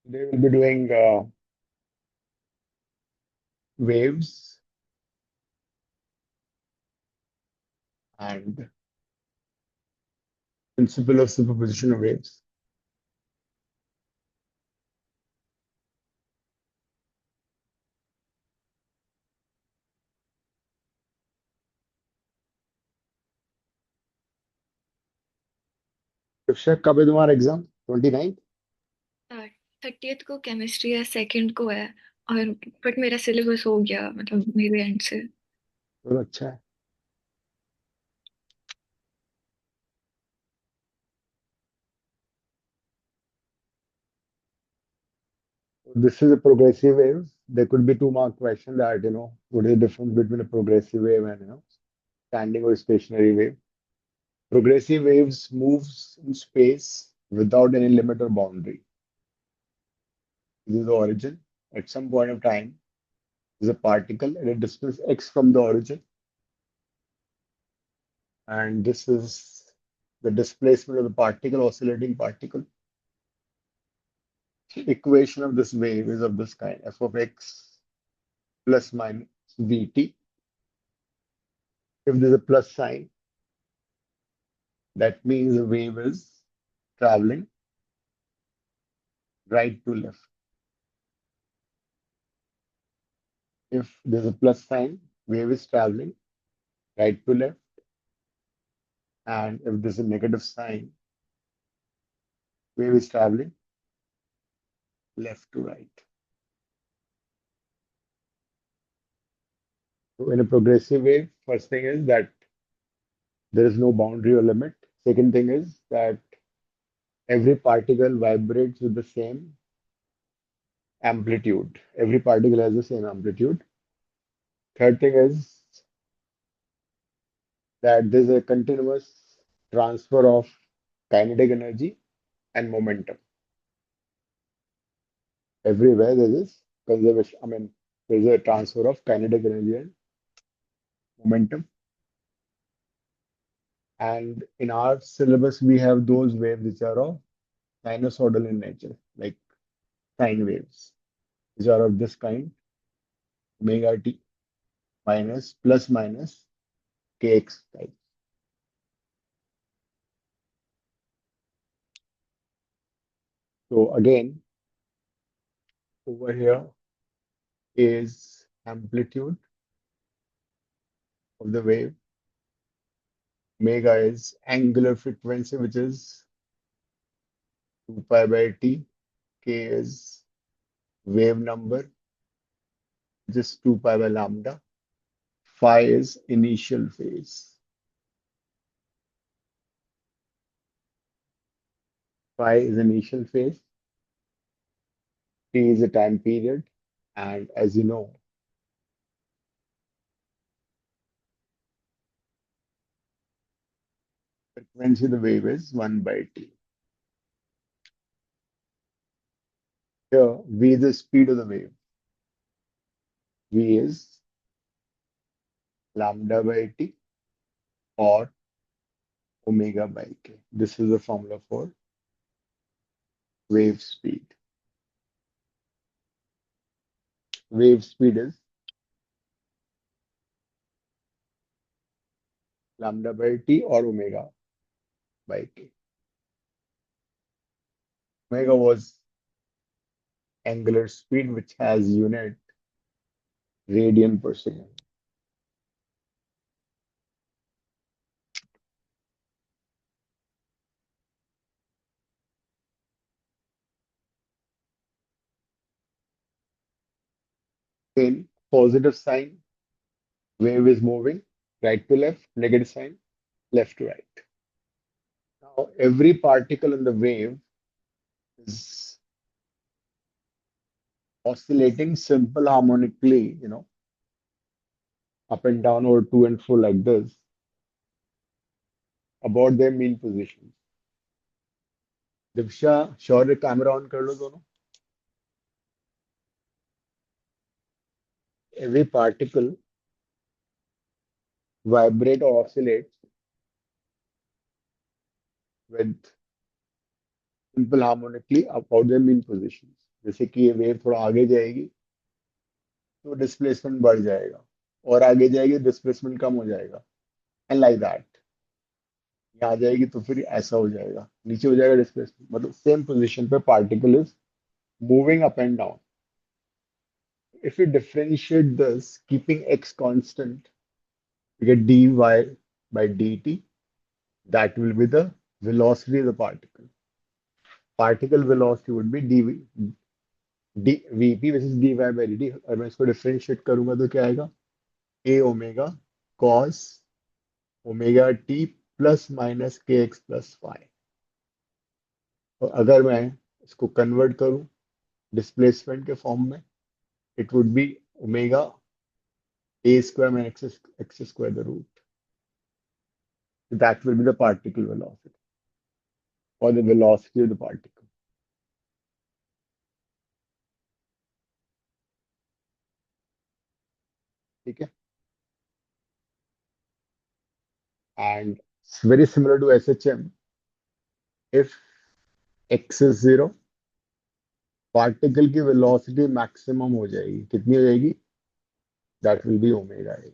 They will be doing waves and principle of superposition of waves. शिक्षक कब है तुम्हारा एग्जाम 29? 30th को केमिस्ट्री है, 2nd को है। और बट मेरा सिलेबस हो गया, मतलब मेरे एंड से। तो अच्छा है. This is a progressive wave. There could be 2 mark question that what is the difference between a progressive wave and standing or stationary wave. Progressive waves moves in space without any limit or boundary. This is the origin. At some point of time, there's a particle at a distance x from the origin, and this is the displacement of the particle, oscillating particle. The equation of this wave is of this kind: f of x plus minus vt. If there's a plus sign, that means the wave is traveling right to left. If there's a plus sign, wave is traveling right to left. And if there's a negative sign, wave is traveling left to right. So in a progressive wave, first thing is that there is no boundary or limit. Second thing is that every particle vibrates with the same amplitude. Every particle has the same amplitude. Third thing is that there's a continuous transfer of kinetic energy and momentum. Everywhere there is conservation, there's a transfer of kinetic energy and momentum. And in our syllabus, we have those waves which are of sinusoidal in nature, like sine waves, which are of this kind, omega t minus plus minus kx type. So again, over here is amplitude of the wave. Omega is angular frequency, which is 2 pi by t. K is wave number, which is 2 pi by lambda. Phi is initial phase. Phi is initial phase. T is a time period. And as you know, frequency of the wave is 1 by t. Here, v is the speed of the wave. V is lambda by t or omega by k. This is the formula for wave speed. Wave speed is lambda by t or omega by k. Omega was angular speed, which has unit radian per second. In positive sign, wave is moving right to left, negative sign, left to right. Now, every particle in the wave is oscillating simple harmonically, up and down or to and fro like this about their mean position. Divya Shaurya camera on कर लो दोनों. Every particle vibrate or oscillates with simple harmonically about their mean positions. जैसे कि ये wave थोड़ा आगे जाएगी तो displacement बढ़ जाएगा, और आगे जाएगी डिस्प्लेसमेंट कम हो जाएगा, एंड लाइक दैट। ये आ जाएगी तो फिर ऐसा हो जाएगा, नीचे हो जाएगा डिस्प्लेसमेंट, मतलब सेम पोजीशन पे particle is moving up and down. If we differentiate this, keeping x constant, we get dy by dt. That will be the velocity of the particle. Particle velocity would be dv, vp versus dy by dt. और मैं इसको differentiate करूंगा तो क्या आएगा, a omega cos omega t plus minus K x plus Y. और अगर मैं इसको कन्वर्ट करूं डिस्प्लेसमेंट के फॉर्म में, it would be omega a square minus x square the root. That will be the particle velocity or the velocity of the particle. ठीक है, and it's very similar to SHM. If x is 0, particle की velocity maximum हो जाएगी, कितनी हो जाएगी, that will be omega A,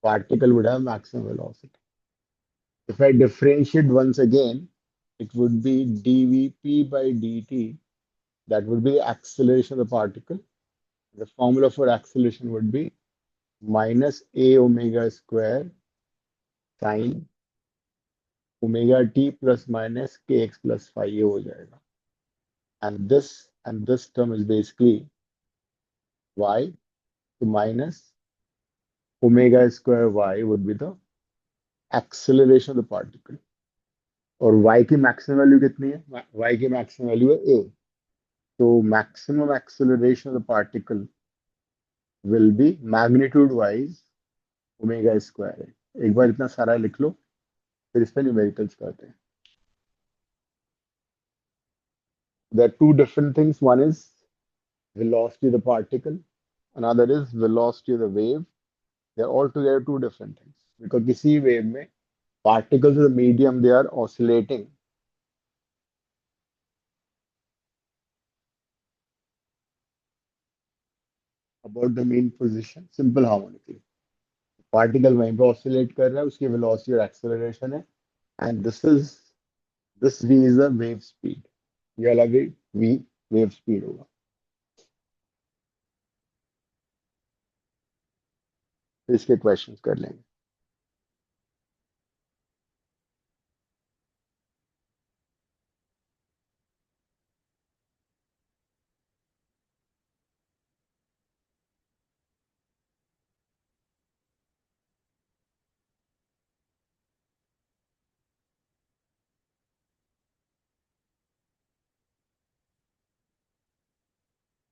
particle would have maximum velocity. If I differentiate once again, it would be dvp by dt. That would be the acceleration of the particle. The formula for acceleration would be minus a omega square sine omega T plus minus K x plus five, ये हो जाएगा. And this term is basically Y, तो minus omega square Y would be the acceleration of the particle. और Y की maximum value कितनी है, Y की maximum value है ए. तो maximum acceleration of the particle will be magnitude wise omega square है. एक बार इतना सारा लिख लो, फिर इस पे न्यूमेरिकल्स करते हैं. There are two different things, one is velocity of the particle, another is velocity of the wave. They're altogether two different things. Because किसी wave में particles of the medium, they are oscillating about the mean position simple harmonically. Particle वहीं पे oscillate कर रहा है, उसकी velocity और acceleration है, and this v is the wave speed. ये अलग ही v wave speed होगा. फिर इसके questions कर लेंगे.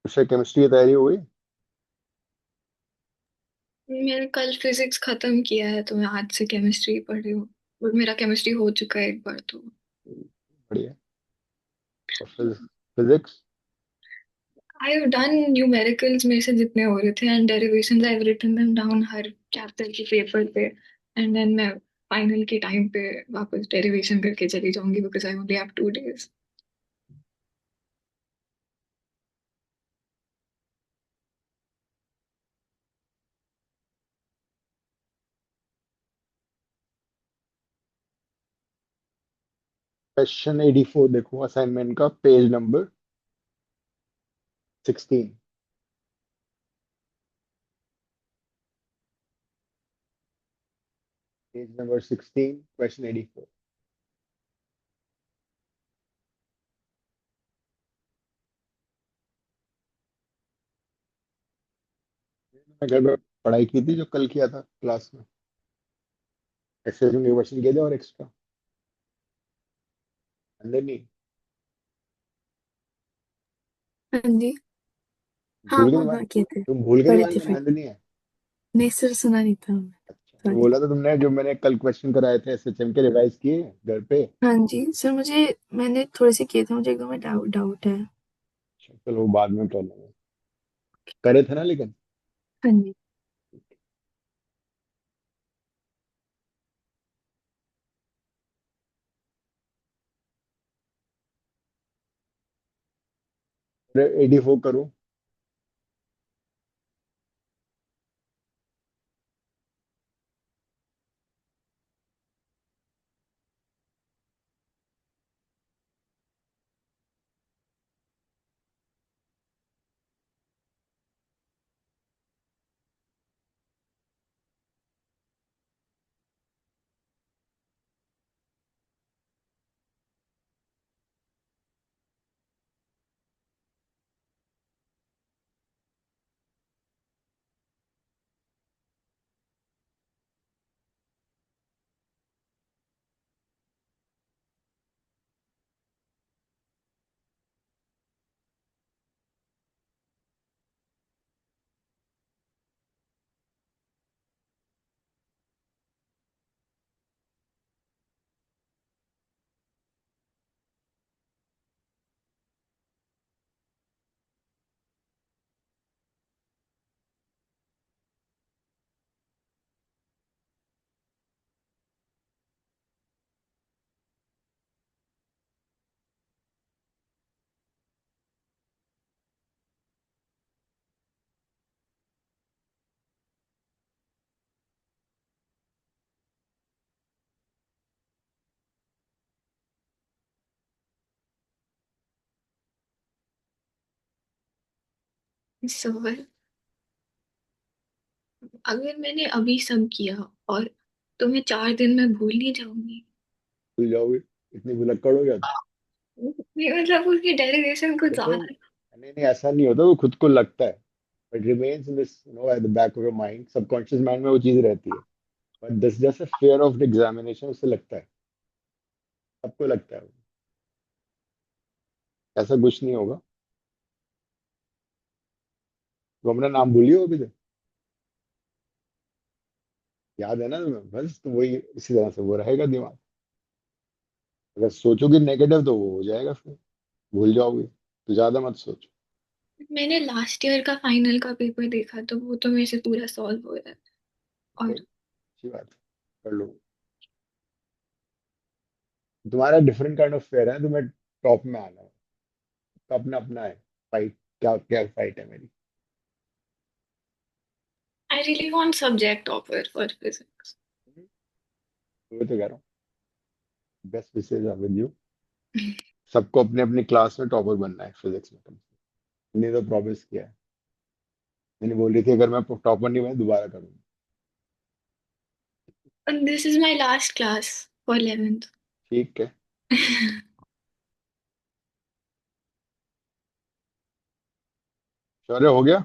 उससे केमिस्ट्री की तैयारी हुई. मैंने कल फिजिक्स खत्म किया है तो मैं आज से केमिस्ट्री पढ़ रही हूँ, और मेरा केमिस्ट्री हो चुका है एक बार तो. बढ़िया. और physics. I have done numericals मेरे से जितने हो रहे थे, and derivations I have written them down हर चैप्टर के पेपर पे. एंड देन मैं फाइनल के टाइम पे वापस डेरिवेशन करके चली जाऊंगी, because I only have 2 days. Question 84 देखो, असाइनमेंट का page number 16. Page number 16, question 84. मैं घर में पढ़ाई की थी जो कल किया था क्लास में. एक्सरसाइज में क्वेश्चन किए थे और एक्स्ट्रा अंदर नहीं. हाँ जी. हाँ भूल के हाँ दिमाग, हाँ, किए थे. तुम भूल के पढ़े दिमाग थे में फिर. ध्यान नहीं है. नहीं सर, सुना नहीं था. अच्छा, सॉरी. बोला था तुमने जो मैंने कल क्वेश्चन कराए थे एसएचएम के, रिवाइज किए घर पे. हाँ जी सर, मुझे मैंने थोड़े से किए थे, मुझे एकदम डाउट डाउट है. अच्छा, चलो वो बाद में कर लेंगे. करे थे ना लेकिन. हाँ जी. 84 करो। सवाल, अगर मैंने अभी सब किया और तो मैं 4 दिन में भूल नहीं जाऊंगी? भूल जाओगे? इतनी भुलक्कड़ हो क्या? नहीं मतलब उसकी डेरिवेशन कुछ देखो, ज्यादा। नहीं नहीं, ऐसा नहीं होता, वो खुद को लगता है, but remains in this at the back of your mind, subconscious mind में वो चीज रहती है। But this just fear of examination, उससे लगता है, सबको लगता है। ऐसा कुछ नहीं होगा। तो अपना नाम भूलियो अभी तक, याद है ना तुम्हें? बस तो वही इसी तरह से वो रहेगा दिमाग। अगर सोचोगे नेगेटिव तो वो हो जाएगा, फिर भूल जाओगे, तो ज्यादा मत सोचो। मैंने लास्ट ईयर का फाइनल का पेपर देखा तो वो तो मेरे से पूरा सॉल्व हो रहा है। ओके, और अच्छी बात है, कर लो। तुम्हारा डिफरेंट काइंड ऑफ फेयर है, तुम्हें टॉप में आना है, तो अपना अपना है फाइट। क्या क्या फाइट है मेरी। I really want subject offer for physics. तो वो तो कह रहा हूँ, best wishes are with you. सबको अपने अपनी क्लास में टॉपर बनना है फिजिक्स में, तुमने तो प्रॉमिस किया है। मैंने बोल रही थी अगर मैं टॉपर नहीं बना दोबारा करूंगा। And this is my last class for 11th. ठीक है। शौर्य हो गया?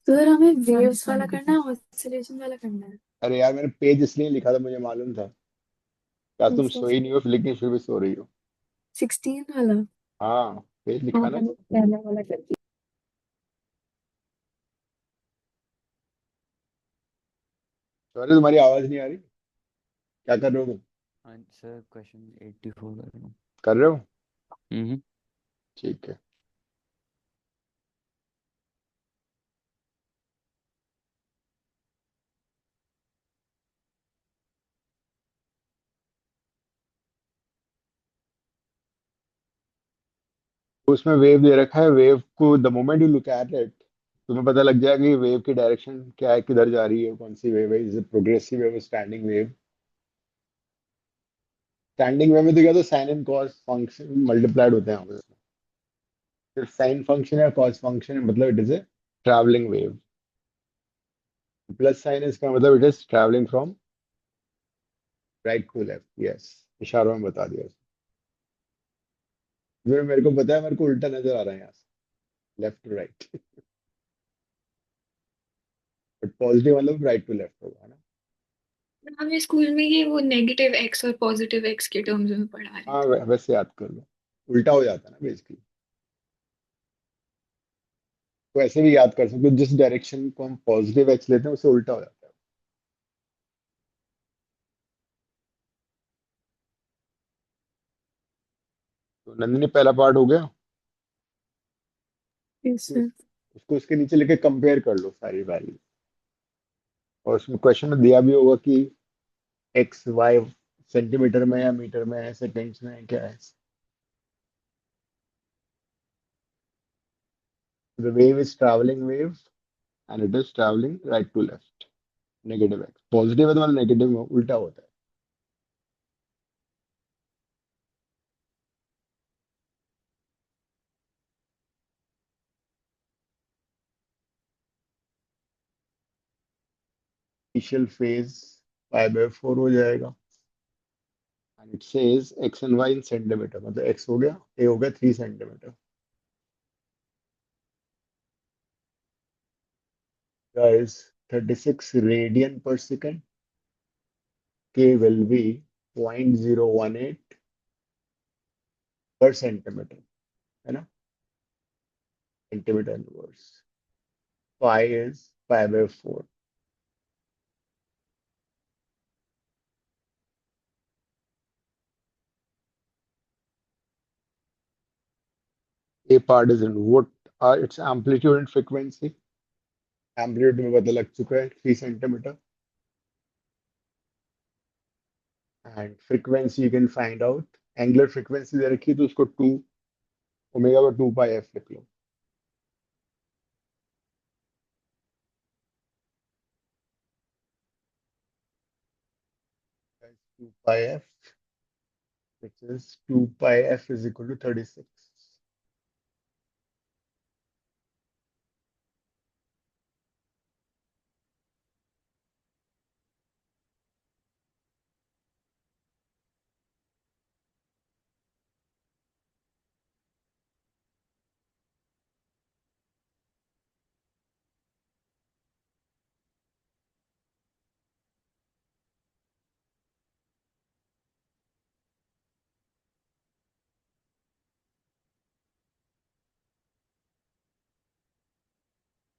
सर हमें वेव्स वाला करना है, ऑसिलेशन वाला करना है। अरे यार, मैंने पेज इसलिए लिखा था, मुझे मालूम था। क्या कौन तुम सा? सोई नहीं हो लेकिन फिर भी सो रही हो? 16 वाला। हाँ, पेज हाँ लिखा ना। मैंने पहला वाला कर दिया। शौर्य, तुम्हारी आवाज नहीं आ रही। क्या कर रहे हो तुम? आंसर क्वेश्चन 84 कर रहा हूँ। कर रहे हो? हम्म। ठीक है। तो उसमें वेव दे रखा है, वेव को the moment you look at it, तुम्हें पता लग जाएगा कि वेव की डायरेक्शन क्या है, किधर जा रही है, कौन सी वेव है, is progressive wave, standing wave. Standing wave में तो क्या, तो sine and cos function multiplied होते हैं आपस में। सिर्फ साइन फंक्शन या कॉस फंक्शन है, मतलब it is a travelling wave. Plus sine इसका मतलब it is travelling from right to left. Yes, इशारों में बता दिया उसने। मेरे को पता है, मेरे को उल्टा नजर आ रहा है यहाँ से, left to right. But positive मतलब राइट टू लेफ्ट होगा ना। हमें स्कूल में ये वो नेगेटिव एक्स और पॉजिटिव एक्स के टर्म्स में पढ़ा रहे हाँ, थे। वैसे याद कर लो, उल्टा हो जाता है ना बेसिकली। तो ऐसे भी याद कर सकते हो, जिस डायरेक्शन को हम पॉजिटिव एक्स लेते हैं उससे उल्टा हो जाता है। तो नंदिनी, पहला पार्ट हो गया। यस तो सर। उसको उसके नीचे लेके कंपेयर कर लो सारी वैल्यू। और उसमें क्वेश्चन में दिया भी होगा कि एक्स वाई सेंटीमीटर में है, मीटर में है, सेकेंड्स में है, क्या है। The wave is traveling wave and it is traveling right to left. Negative x positive है तो मतलब नेगेटिव में उल्टा होता है. इनिशियल फेज पाई बाय 4 हो जाएगा and it says x and y in centimetre मतलब एक्स हो गया ए हो गया 3 centimetre. Guys 36 radian per second k will be 0.018 per centimetre है ना centimetre inverse. Pi is pi by 4. A part is in what are its amplitude and frequency. Amplitude में पता लग चुका है 3 centimetre and frequency you can find out. Angular frequency दे रखी है तो उसको 2 ओमेगा पर 2 पाई एफ लिख लो. 2 pi f which is 2 pi f is equal to 36.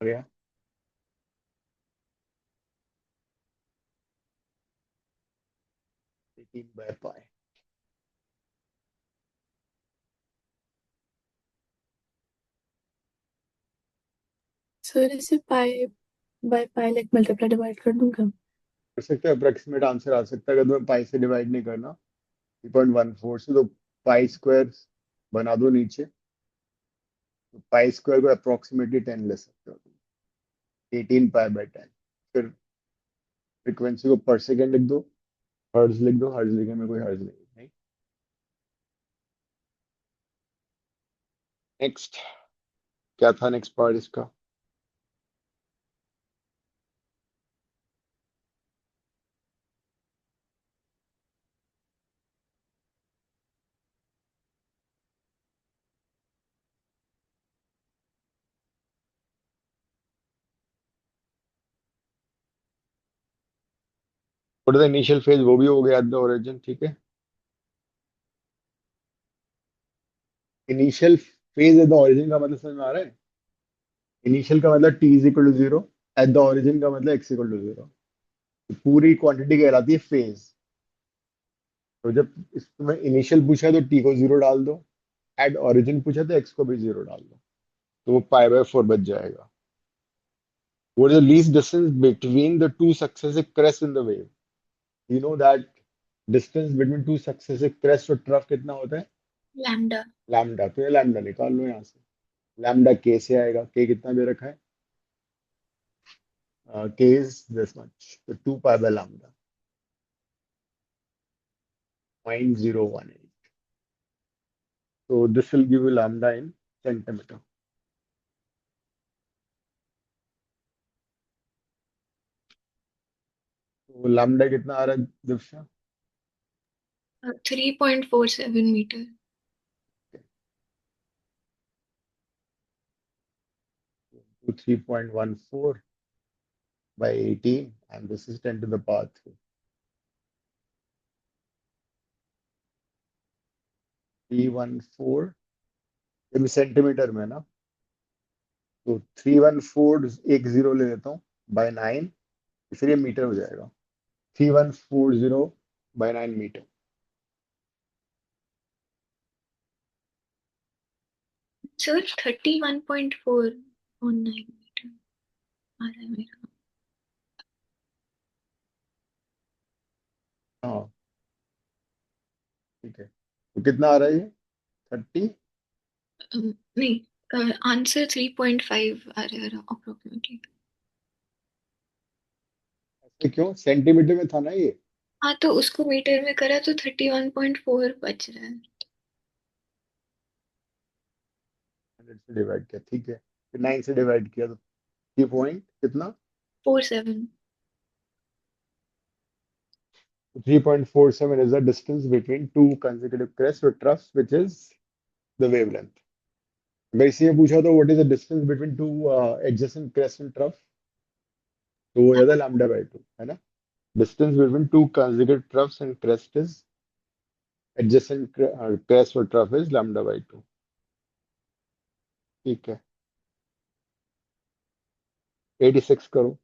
हो गया 18 by pi. सर इसे pi by pi like multiply divide कर दूंगा. कर सकते हैं अप्रोक्सीमेट आंसर आ सकता है अगर तुम्हें पाई से डिवाइड नहीं करना 3.14 से तो पाई स्क्वायर बना दो नीचे तो पाई स्क्वायर को अप्रोक्सीमेटली 10 ले सकते हो तुम. 18 पाई बाय 10. फिर फ्रीक्वेंसी को पर सेकेंड लिख दो. हर्ट्ज लिख दो. हर्ट्ज लिखने में कोई हर्ज नहीं. नेक्स्ट क्या था नेक्स्ट पार्ट इसका. What is the initial phase वो भी हो गया एट द ओरिजिन. ठीक है initial phase eight the origin का मतलब समझ में आ रहा है. इनिशियल का मतलब t is equal to 0. At the origin का मतलब एक्स इक्वल टू 0. पूरी क्वांटिटी कहलाती है फेज. तो जब इसमें इनिशियल पूछा है तो टी को 0 डाल दो. एट ओरिजिन पूछा तो एक्स को भी 0 डाल दो तो वो पाई बाय 4 बच जाएगा. What is the least distance between the two successive crests in the wave? You know that distance between two successive crests और trough कितना होता है. लैम्डा. लैम्डा. तो ये लैम्डा निकाल लो यहाँ से. लैम्डा के से आएगा. के कितना दे रखा है. के इज दिस मच तो 2 pi by lambda 0.018. So this will give you lambda in centimeter. तो lambda कितना आ रहा है दिव्या. 3.47 मीटर. तो 3.14 by 18 and this is 10 to the power 3. 314 ये भी सेंटीमीटर में ना तो 314 एक जीरो ले लेता हूँ बाय 9 फिर ये मीटर हो जाएगा. 3140 बाय 9 मीटर. सर 31.419 मीटर आ रहा है मेरा. हाँ ठीक है तो कितना आ रहा है ये 30. नहीं आंसर 3.5 आ रहा है अप्रोक्सीमेटली। ऐसे क्यों? सेंटीमीटर में था ना ये। हाँ तो उसको मीटर में करा तो 31.4 बच रहा है। 100 से डिवाइड किया, ठीक है, फिर 9 से डिवाइड किया तो 3 पॉइंट कितना? 47। 3.47 is the distance between two consecutive crests with troughs, which is the wavelength. अगर इसी में पूछा तो what is the distance between two adjacent crest and trough, तो वो हो जाता है लैम्डा बाय 2, है ना? Distance between two consecutive troughs and crest is adjacent crest or trough is lambda by 2। ठीक है, 86 करो।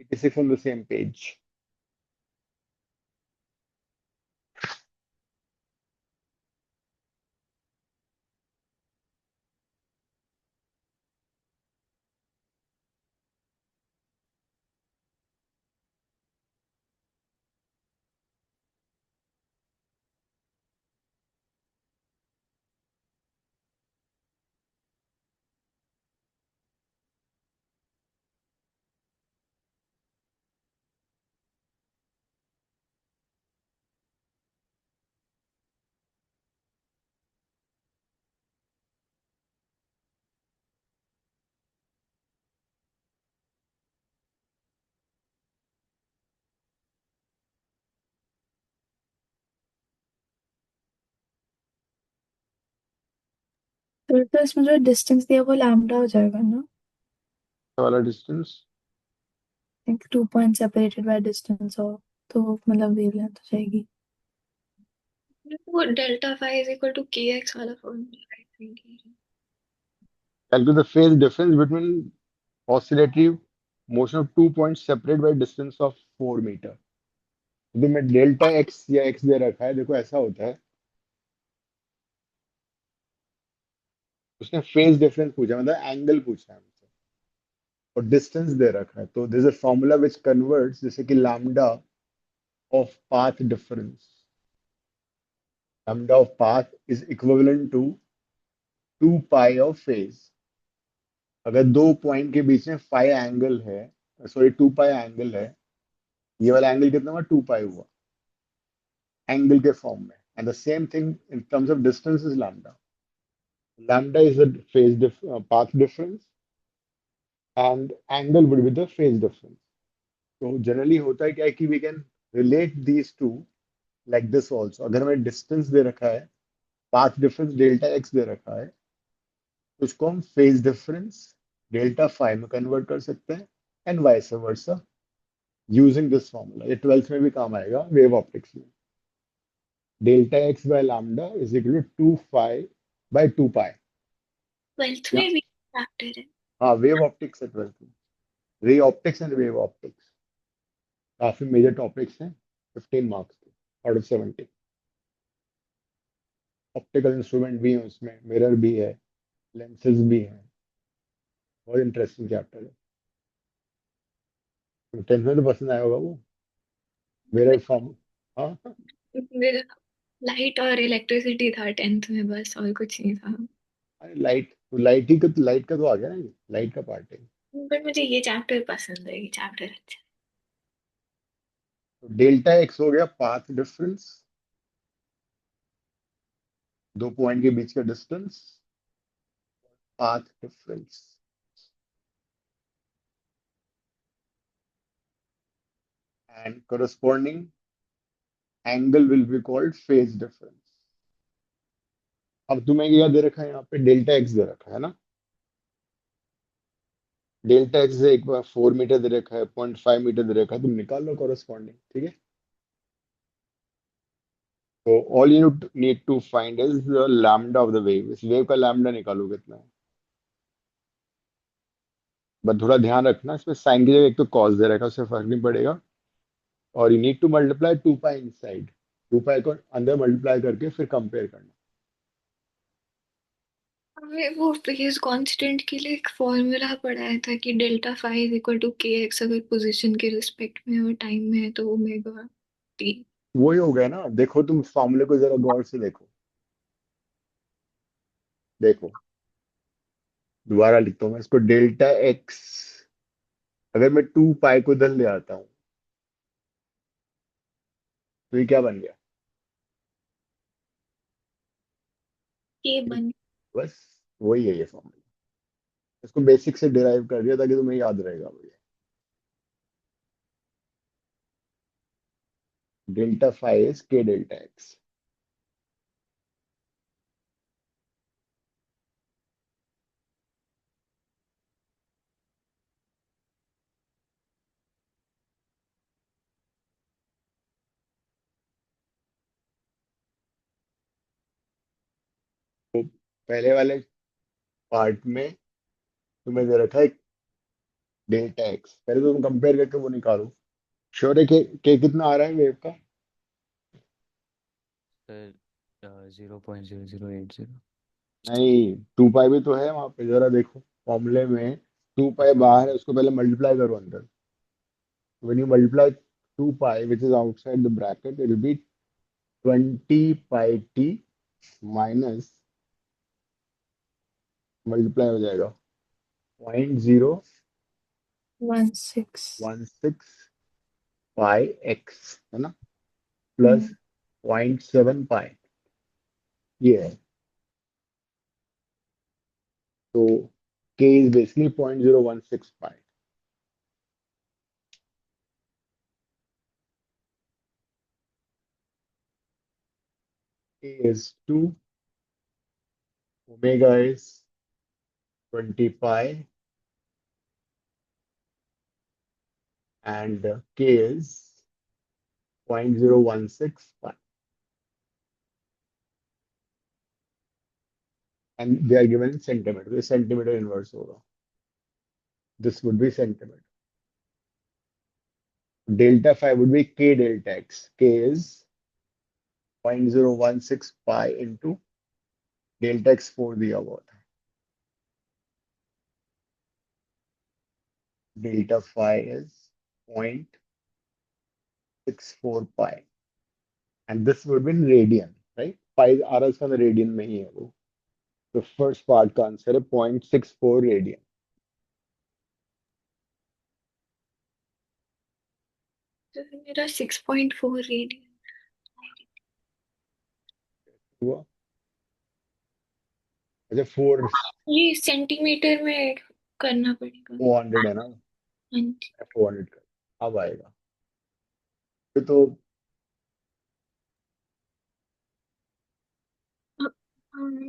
86 on the same page। तो इसमें जो डिस्टेंस दिया वो लैम्डा हो जाएगा ना? वाला डिस्टेंस एक 2 पॉइंट सेपरेटेड बाय डिस्टेंस हो तो मतलब वेवलेंथ हो जाएगी। वो delta phi is equal to k x वाला formula I think. calculate the phase difference between oscillatory motion of 2 points separate by distance of 4 मीटर। तो मैं डेल्टा एक्स या एक्स दे रखा है, देखो ऐसा होता है, उसने फेज डिफरेंस पूछा, मतलब एंगल पूछा है मुझसे, और डिस्टेंस दे रखा है, तो this is a formula which converts, जैसे कि lambda of path difference, lambda of path is equivalent to 2 pi of phase. अगर दो पॉइंट के बीच में फाई एंगल है, सॉरी 2 पाई एंगल है, ये वाला एंगल कितना हुआ? 2 पाई हुआ एंगल के फॉर्म में, and the same thing in terms of distance is lambda. Lambda is the phase path difference and angle would be the phase difference. तो जनरली होता है क्या है कि we can relate these to like this also. अगर हमें distance दे रखा है, पाथ डिफरेंस डेल्टा एक्स दे रखा है, तो उसको हम फेज डिफरेंस डेल्टा फाई में कन्वर्ट कर सकते हैं, and vice versa using this formula. ये 12th में भी काम आएगा वेव ऑप्टिक्स में। Delta x by lambda is equal to 2 phi by 2 pi. 12th या में भी चैप्टर है। हाँ, वेव ऑप्टिक्स है 12th में, ray optics and wave optics, काफी मेजर टॉपिक्स हैं, 15 मार्क्स के आउट ऑफ 70। ऑप्टिकल इंस्ट्रूमेंट भी है उसमें, मिरर भी है, लेंसेज भी हैं, बहुत इंटरेस्टिंग चैप्टर है। तो 10th में तो पसंद आया होगा वो मिरर फॉर्म। हाँ, मेरा लाइट और इलेक्ट्रिसिटी था 10th में, बस और कुछ नहीं था। अरे लाइट तो लाइट का तो आ गया ना, लाइट का पार्ट है। बट मुझे ये चैप्टर पसंद है, ये चैप्टर अच्छा तो डेल्टा एक्स हो गया पाथ डिफरेंस, दो पॉइंट के बीच का distance, path difference, and corresponding angle will be called phase difference. अब तुम्हें क्या दे रखा है यहाँ पे? डेल्टा एक्स दे रखा है ना, डेल्टा एक्स से एक बार 4 मीटर दे रखा है, 0.5 मीटर दे रखा है, तुम निकाल लो कॉरेस्पॉन्डिंग, ठीक है। तो all you need to find is the lambda of the wave. इस वेव का लैम्डा निकालो कितना है, बट थोड़ा ध्यान रखना, इसमें साइन की जगह एक तो कॉस दे रखा है, उससे फर्क नहीं पड़ेगा, और you need to multiply 2 pi inside, 2 पाई को अंदर मल्टीप्लाई करके फिर कंपेयर करना। हमें वो फेज कांस्टेंट के लिए एक फॉर्मूला पढ़ाया था कि delta phi is equal to k x, अगर पोजीशन के रिस्पेक्ट में और टाइम में है तो ओमेगा टी। वही हो गया ना। देखो तुम फॉर्मूले को जरा गौर से देखो। देखो, दोबारा लिखता हूँ मैं इसको। डेल्टा एक्स, अगर मैं 2 पाई को इधर ले आता हूँ तो ये क्या बन गया? के बन। बस वही है ये फॉर्मूला। इसको बेसिक से डिराइव कर दिया ताकि तुम्हें याद रहेगा भैया। डेल्टा फाई इज के डेल्टा एक्स। तो पहले वाले पार्ट में तुम्हें दे रखा है डेल्टा एक्स। पहले तो तुम कंपेयर करके वो निकालो। श्योर है के कितना आ रहा है वेव का? सर 0.0080। नहीं, 2 पाई भी तो है वहां पे, जरा देखो फॉर्मूले में। 2 पाई अच्छा बाहर है, उसको पहले मल्टीप्लाई करो अंदर। When you multiply 2 pi, which is outside the bracket, it will be 20 pi t minus, multiply हो जाएगा 16। 0.016 पाई एक्स, है ना, प्लस हम्म, 0.7 पाई, ये है। तो k is basically 0.016 pi. K is 2, omega is 20 pi, and k is 0.016 pi. And they are given in centimeter. तो centimeter inverse होगा. This would be centimeter. Delta phi would be k delta x. K is 0.016 pi into delta x 4 दिया हुआ था. Delta phi is 0.64 pi. And this would be in radian, right? Pi आ रहा है radian में ही है वो. तो फर्स्ट पार्ट का आंसर है 0.64 रेडियन. तो मेरा 6.4 रेडियन। हुआ? अच्छा, 4 ये सेंटीमीटर में करना पड़ेगा। 400 है ना? हाँ जी। 400 का अब आएगा. तो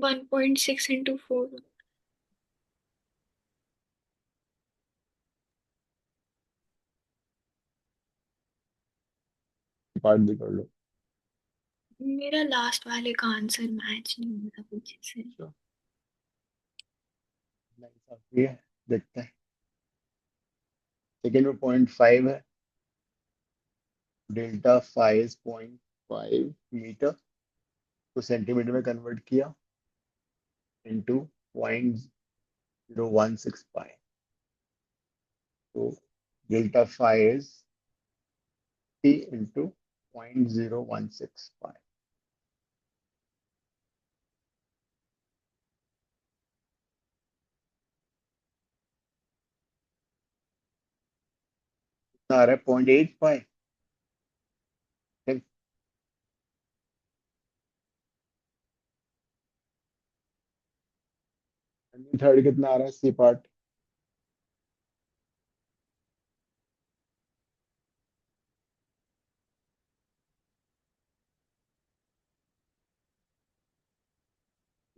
1.6 इंटू 4। पार्ट भी कर लो. मेरा लास्ट वाले का आंसर मैच नहीं हो रहा कुछ से। अच्छा, nice, आप ये देखते हैं. सेकेंड में 0.5 है. डेल्टा फाइव इज 0.5 मीटर, तो सेंटीमीटर में कन्वर्ट किया इंटू 0.016 पाई. तो delta five is T into 0.016 पाई. कितना आ रहा है? 0.8 पाई. थर्ड कितना आ रहा है? C part.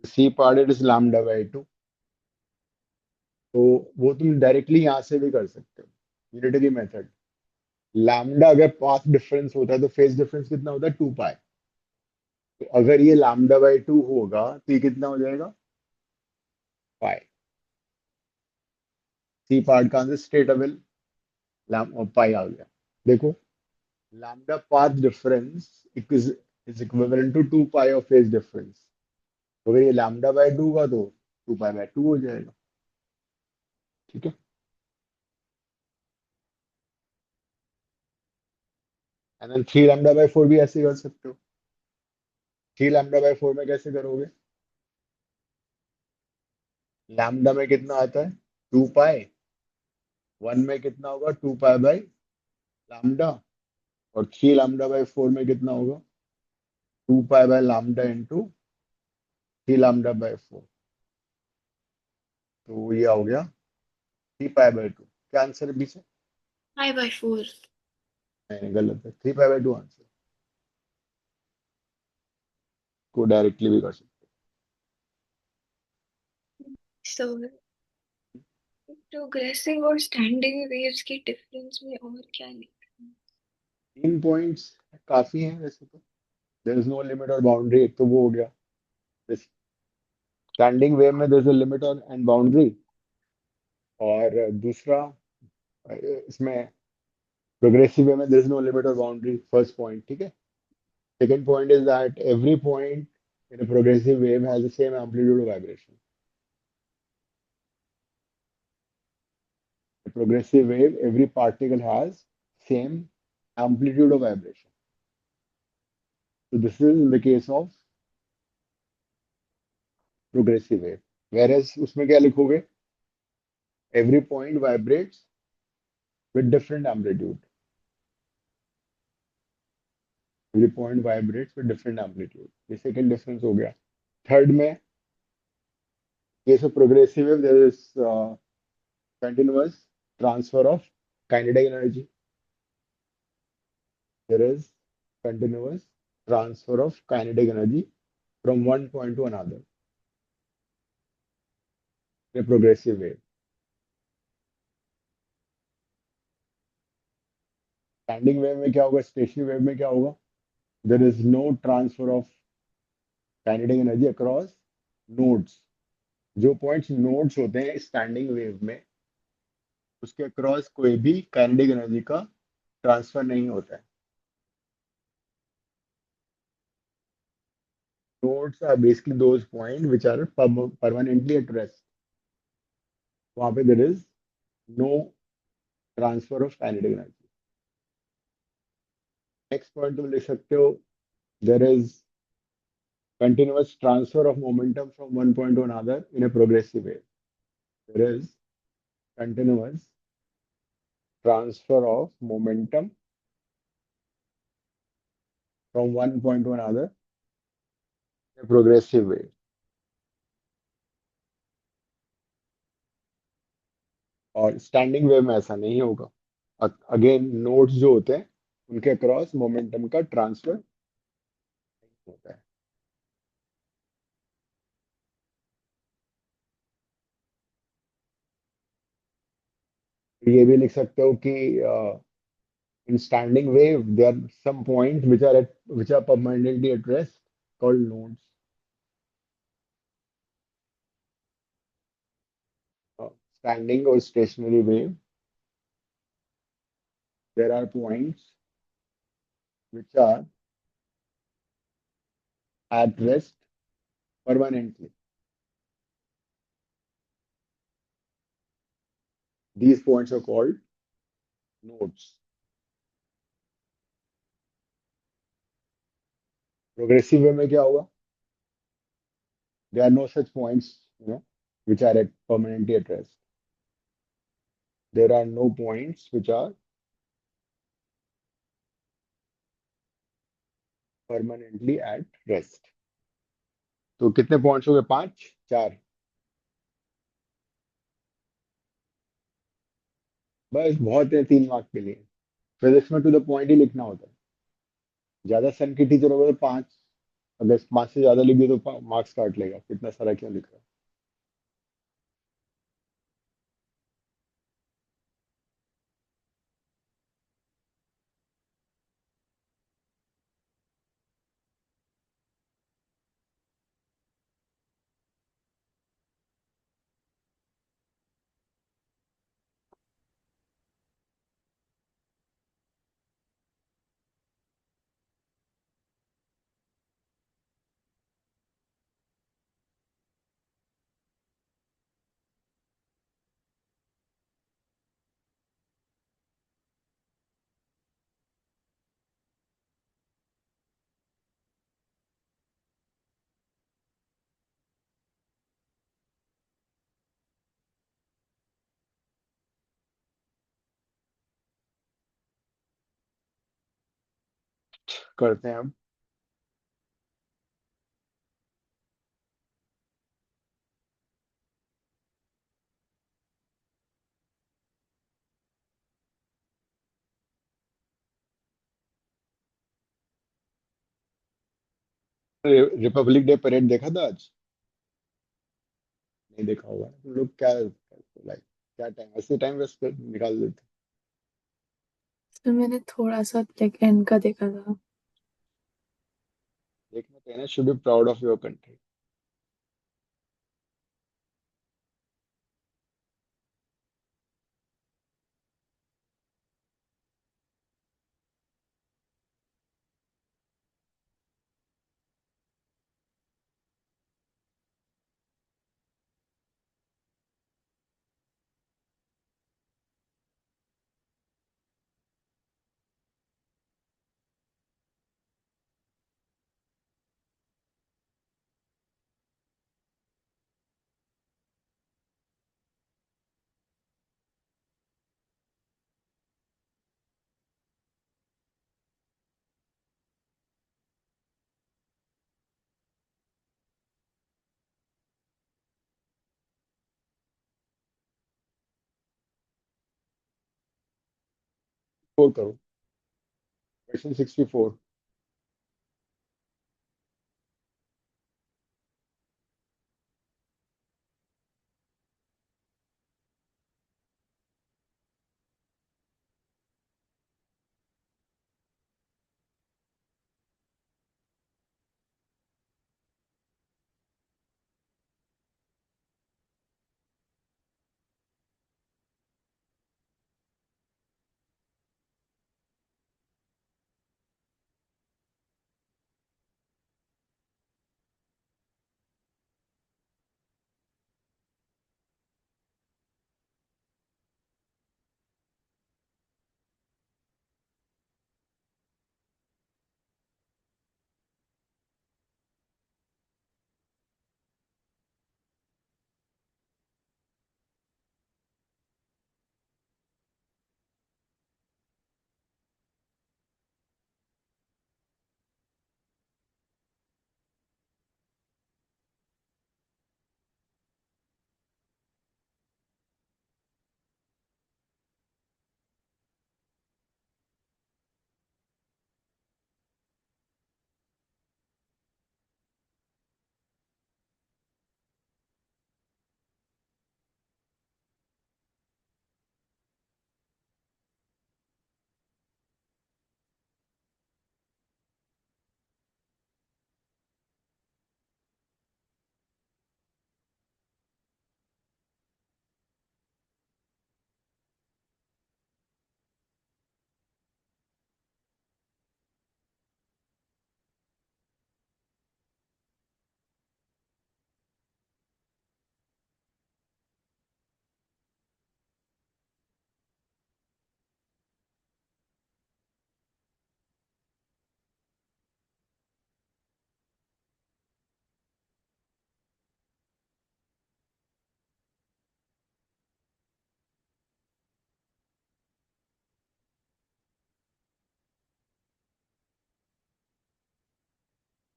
C part it is lambda by 2. तो वो तुम डायरेक्टली यहाँ से भी कर सकते हो, यूनिटरी मेथड. लैम्डा अगर पाथ डिफरेंस होता है तो फेज डिफरेंस कितना होता है? 2 पाई. तो अगर ये लैम्डा बाई 2 होगा तो ये कितना हो जाएगा? पाई. सी पार्ट का आंसर स्ट्रेट अवे पाई आ गया. देखो, lambda path difference is equivalent to 2 pi of phase difference. तो अगर ये लैम्डा बाई 2 का तो 2 पाई बाय 2 हो जाएगा। ठीक है, एंड देन 3 लैम्डा बाय 4 भी ऐसे कर सकते हो। 3 लैम्डा बाय 4 में कैसे करोगे? लैम्डा में कितना आता है? 2 पाई। 1 में कितना होगा? 2 पाई बाय लैम्डा। और 3 लैम्डा बाय 4 में कितना होगा? 2 pi by lambda into 3 lambda by 4। तो ये हो गया 3 पाई बाय 2। क्या आंसर है बीच में? 5/4। नहीं, गलत है। 3 पाई बाय 2 आंसर को डायरेक्टली भी कर सकते सो प्रोग्रेसिव और स्टैंडिंग वेव्स के डिफरेंस में और क्या लिखना है? 3 पॉइंट्स काफी हैं वैसे तो। देयर इज नो लिमिट और बाउंड्री, एक तो वो हो गया। स्टैंडिंग वेव में देयर इज अ लिमिट और एंड बाउंड्री। और दूसरा इसमें प्रोग्रेसिव वे में देयर इज नो लिमिट और बाउंड्री, फर्स्ट पॉइंट। ठीक है, second point is that every point in a progressive wave has the same amplitude of vibration. A progressive wave, every particle has same amplitude of vibration. So this is in the case of progressive wave. Whereas उसमें क्या लिखोगे? Every point vibrates with different amplitude. Every point vibrates with different amplitude. ये second difference हो गया। Third में, case of progressive wave, there is continuous transfer of kinetic energy. There is continuous transfer of kinetic energy from one point to another in a progressive wave. Standing wave में क्या होगा? Stationary wave में क्या होगा? There is no transfer of kinetic energy across nodes. जो points nodes होते हैं standing wave में, उसके अक्रॉस कोई भी काइनेटिक एनर्जी का ट्रांसफर नहीं होता है। Nodes are basically those point which are permanently at rest. वहां पे there is no transfer of kinetic energy. Next point तुम लिख सकते हो, there is continuous transfer of momentum from one point to another in a progressive way. There is continuous transfer of momentum from one point to another in a progressive way. और standing wave में ऐसा नहीं होगा। Again nodes जो होते हैं उनके across momentum का ट्रांसफर होता है। ये भी लिख सकते हो कि in standing wave there are some points which are permanently at rest called nodes. Standing or stationary wave, there are points which are at rest permanently. These points are called nodes. Progressive way में क्या होगा? There are no such points, which are permanently at rest. There are no points which are permanently at rest. तो कितने points हो गए? 5, 4? बस बहुत है 3 मार्क के लिए। फिजिक्स में टू द पॉइंट ही लिखना होता है। ज्यादा सन की टीचर होगा तो 5, अगर 5 से ज्यादा लिख दिए तो मार्क्स काट लेगा। कितना सारा क्यों लिख रहा है? करते हैं हम। रिपब्लिक डे परेड देखा था आज? नहीं देखा होगा तुम लोग। क्या लाइक क्या टाइम, ऐसे टाइम वेस्ट कर निकाल देते? सर मैंने थोड़ा सा लाइक एंड का देखा था। देखना चाहिए ना, should be proud of your country. Four करो। क्वेश्चन 64।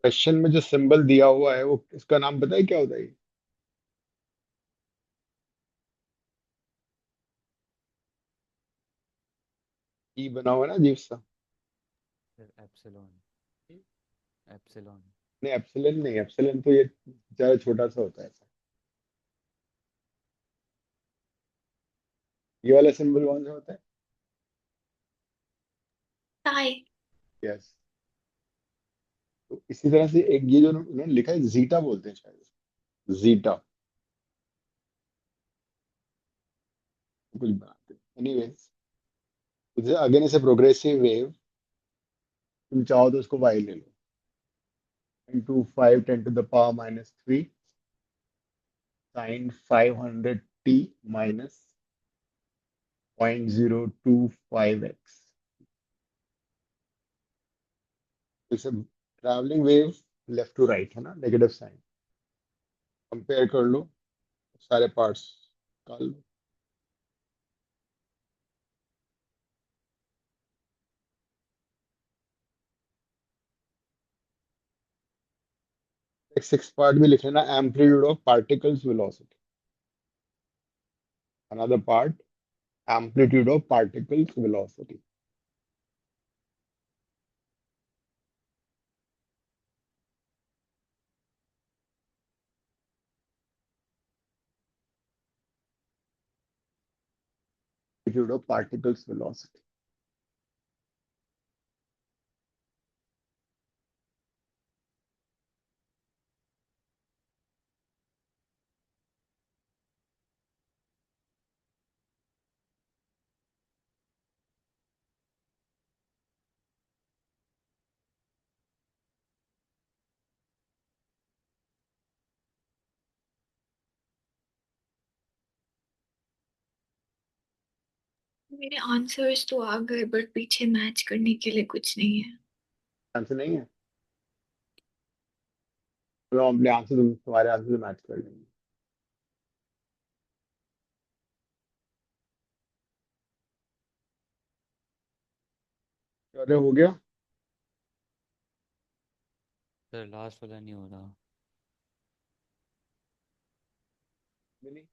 क्वेश्चन में जो सिंबल दिया हुआ है वो इसका नाम पता है क्या होता है? ई बना हुआ है ना अजीब सा। Sir epsilon. एप्सिलॉन। नहीं एप्सिलन नहीं, एप्सिलन तो ये ज्यादा छोटा सा होता है। ये वाला सिंबल कौन सा होता है? टाई। यस। तो इसी तरह से एक ये जो उन्होंने लिखा है जीटा बोलते हैं शायद। जीटा कुछ बनाते हैं एनीवेज। अगेन इसे प्रोग्रेसिव वेव, तुम चाहो तो उसको वाई ले लो। 5 10 to the power -3 sin 500t minus 0.025x। इसे travelling wave left to right है ना, नेगेटिव साइन। कंपेयर कर लो सारे पार्ट्स निकाल लो। सिक्स पार्ट भी लिख लेना, amplitude of particles velocity. Another part, amplitude of particles velocity. Amplitude of particles velocity. मेरे आंसर्स तो आ गए बट पीछे मैच करने के लिए कुछ नहीं है। आंसर नहीं है तो हम अपने आंसर तुम्हारे आंसर से मैच कर लेंगे। अरे हो गया। सर लास्ट वाला नहीं हो रहा। नहीं,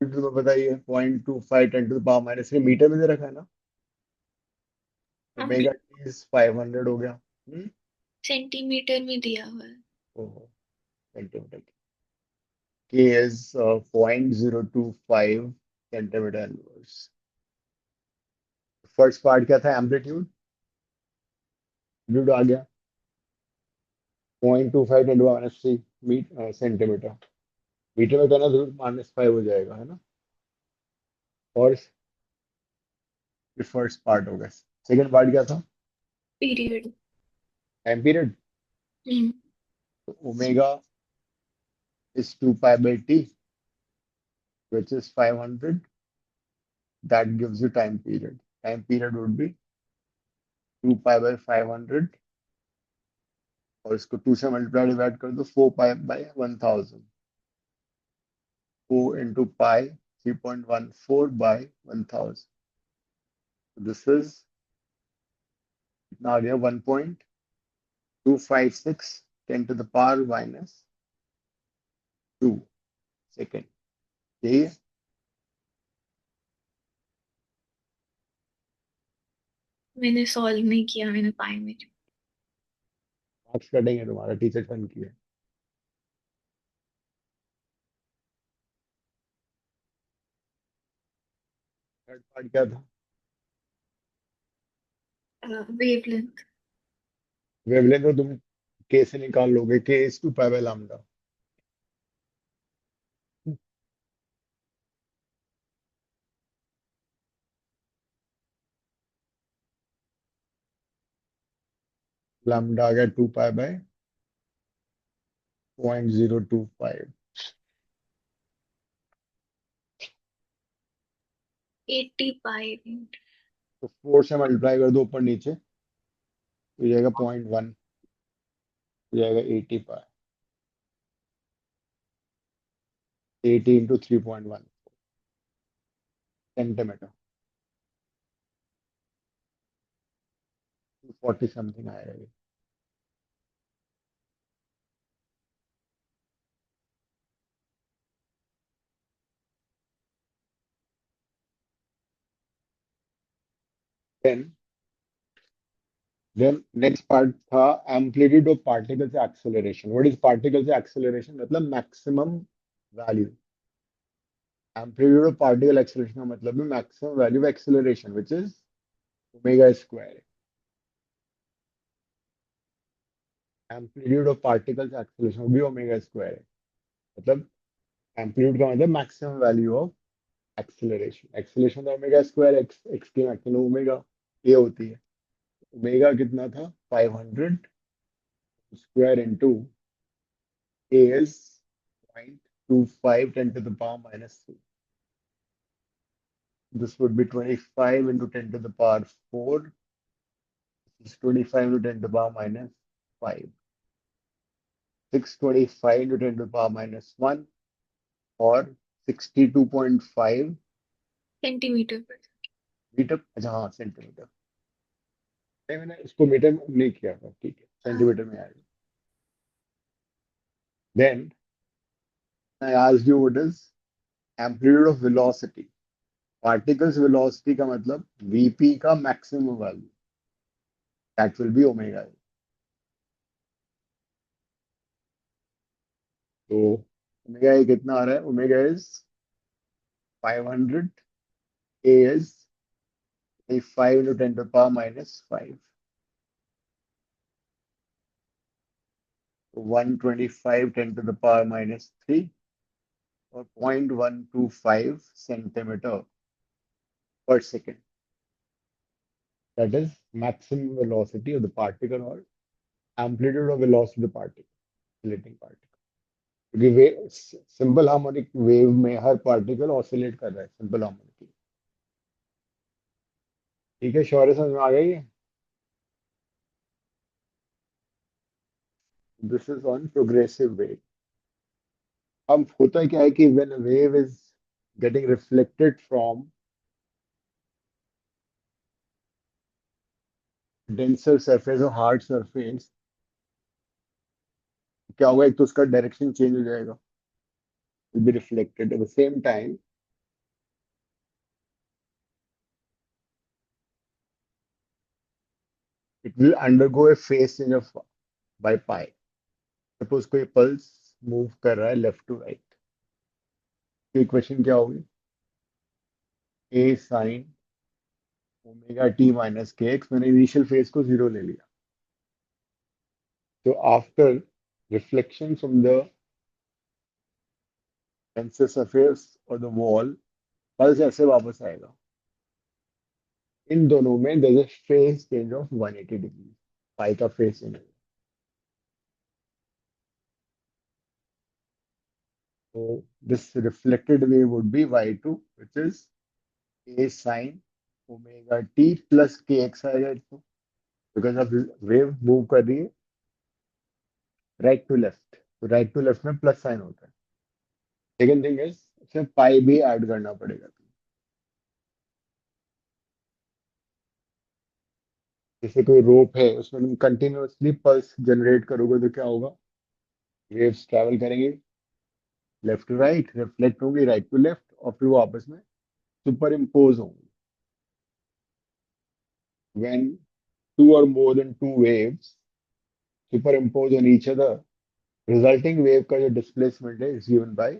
तुम्हें बताइए 0.25 10⁻³ मीटर में दे रखा है ना। हाँ, ओमेगा टी इज 500 हो गया। सेंटीमीटर में दिया हुआ है। ओहो, सेंटीमीटर। के is 0.025 centimetre inverse. First part क्या था, एम्पलीट्यूड। एम्पलीट्यूड आ गया 0.25 10⁻³ सेंटीमीटर। मीटर में करना जरूर -5 हो जाएगा, है ना। और फर्स्ट पार्ट हो गया। सेकंड पार्ट क्या था, पीरियड। Time period. हम्म। तो omega is 2 pi by t, which is 500. That gives you time period. Time period would be 2 pi by 500 और इसको 2 से मल्टीप्लाई डिवाइड कर दो 4 pi by 1000. 4 into pi 3.14 by 1000. So this is now here 1.256 10 to the power minus 2 second. यही है। मैंने solve नहीं किया, मैंने पाई में। मार्क्स कटेंगे तुम्हारा, टीचर टर्न की है। थर्ड पार्ट क्या था, वेवलेंथ। वेवलेंथ तो तुम के से निकाल लोगे, के is 2 pi by lambda. Lambda आ गया 2 pi by 0.025। 80 पाई। तो 4 से मल्टीप्लाई कर दो ऊपर नीचे तो जाएगा 0.1, हो जाएगा 80 पाई। 80 इंटू 3.1 सेंटीमीटर, 40 समथिंग आएगा ये। देन देन नेक्स्ट पार्ट था amplitude of particles acceleration. What is particles acceleration, मतलब maximum value. Amplitude of particle acceleration का मतलब है maximum value of acceleration which is omega square. Amplitude of particles acceleration भी omega square है। मतलब amplitude का मतलब maximum value of acceleration. Acceleration तो ओमेगा स्क्वायर, एक्स एक्स की मैक्सिमम ओमेगा ये होती है। ओमेगा कितना था 500 square into A is 0.25 10 to the power minus 3. This would be 25 into 10 to the power 4. This is 25 into 10 to the power minus 5. 625 into 10 to the power minus 1 और 62.5 centimetre पर। Metre, अच्छा हाँ centimetre. नहीं, मैंने इसको metre में नहीं किया था, ठीक है, सेंटीमीटर में आएगा. Then I asked you what is amplitude of velocity. Particles velocity का मतलब वीपी का maximum value, that will be omega. तो ओमेगा कितना आ रहा है? Omega is 500. A is 5 into 10 to the power minus 5. 125 10 to the power minus 3 or 0.125 centimeter per second. That is maximum velocity of the particle or amplitude of velocity of the particle, oscillating particle. क्योंकि वे simple harmonic wave में हर particle oscillate कर रहा है simple harmonic. ठीक है, शौर्य समझ में आ गई है? This is on progressive wave. अब होता क्या है कि when a wave is getting reflected from denser surface or hard surface, क्या होगा? एक तो उसका डायरेक्शन चेंज हो जाएगा, will be reflected at the same time. It will undergo a phase change of by pi. Suppose कोई pulse move कर रहा है लेफ्ट टू राइट, तो इक्वेशन क्या होगी? A sine omega T minus K X. मैंने इनिशियल फेज को zero ले लिया. तो after reflection from the denser surface और द वॉल, पल्स ऐसे वापस आएगा. इन दोनों में there is a phase change of 180 degree. Pi का phase change. So this reflected wave would be y2, which is a sine omega t plus kx आएगा इसको, because अब wave move कर रही है right to left. तो right to left में plus sign होता है. सेकेंड थिंग इज इसमें पाई भी ऐड करना पड़ेगा. जैसे कोई रोप है, उसमें तुम कंटिन्यूअसली पल्स जनरेट करोगे तो क्या होगा? वेव्स ट्रैवल करेंगे लेफ्ट टू राइट, रिफ्लेक्ट होंगी राइट टू लेफ्ट, और फिर वो आपस में सुपर इम्पोज होंगे. When two or more than two waves superimpose on each other, resulting wave का जो displacement है is given by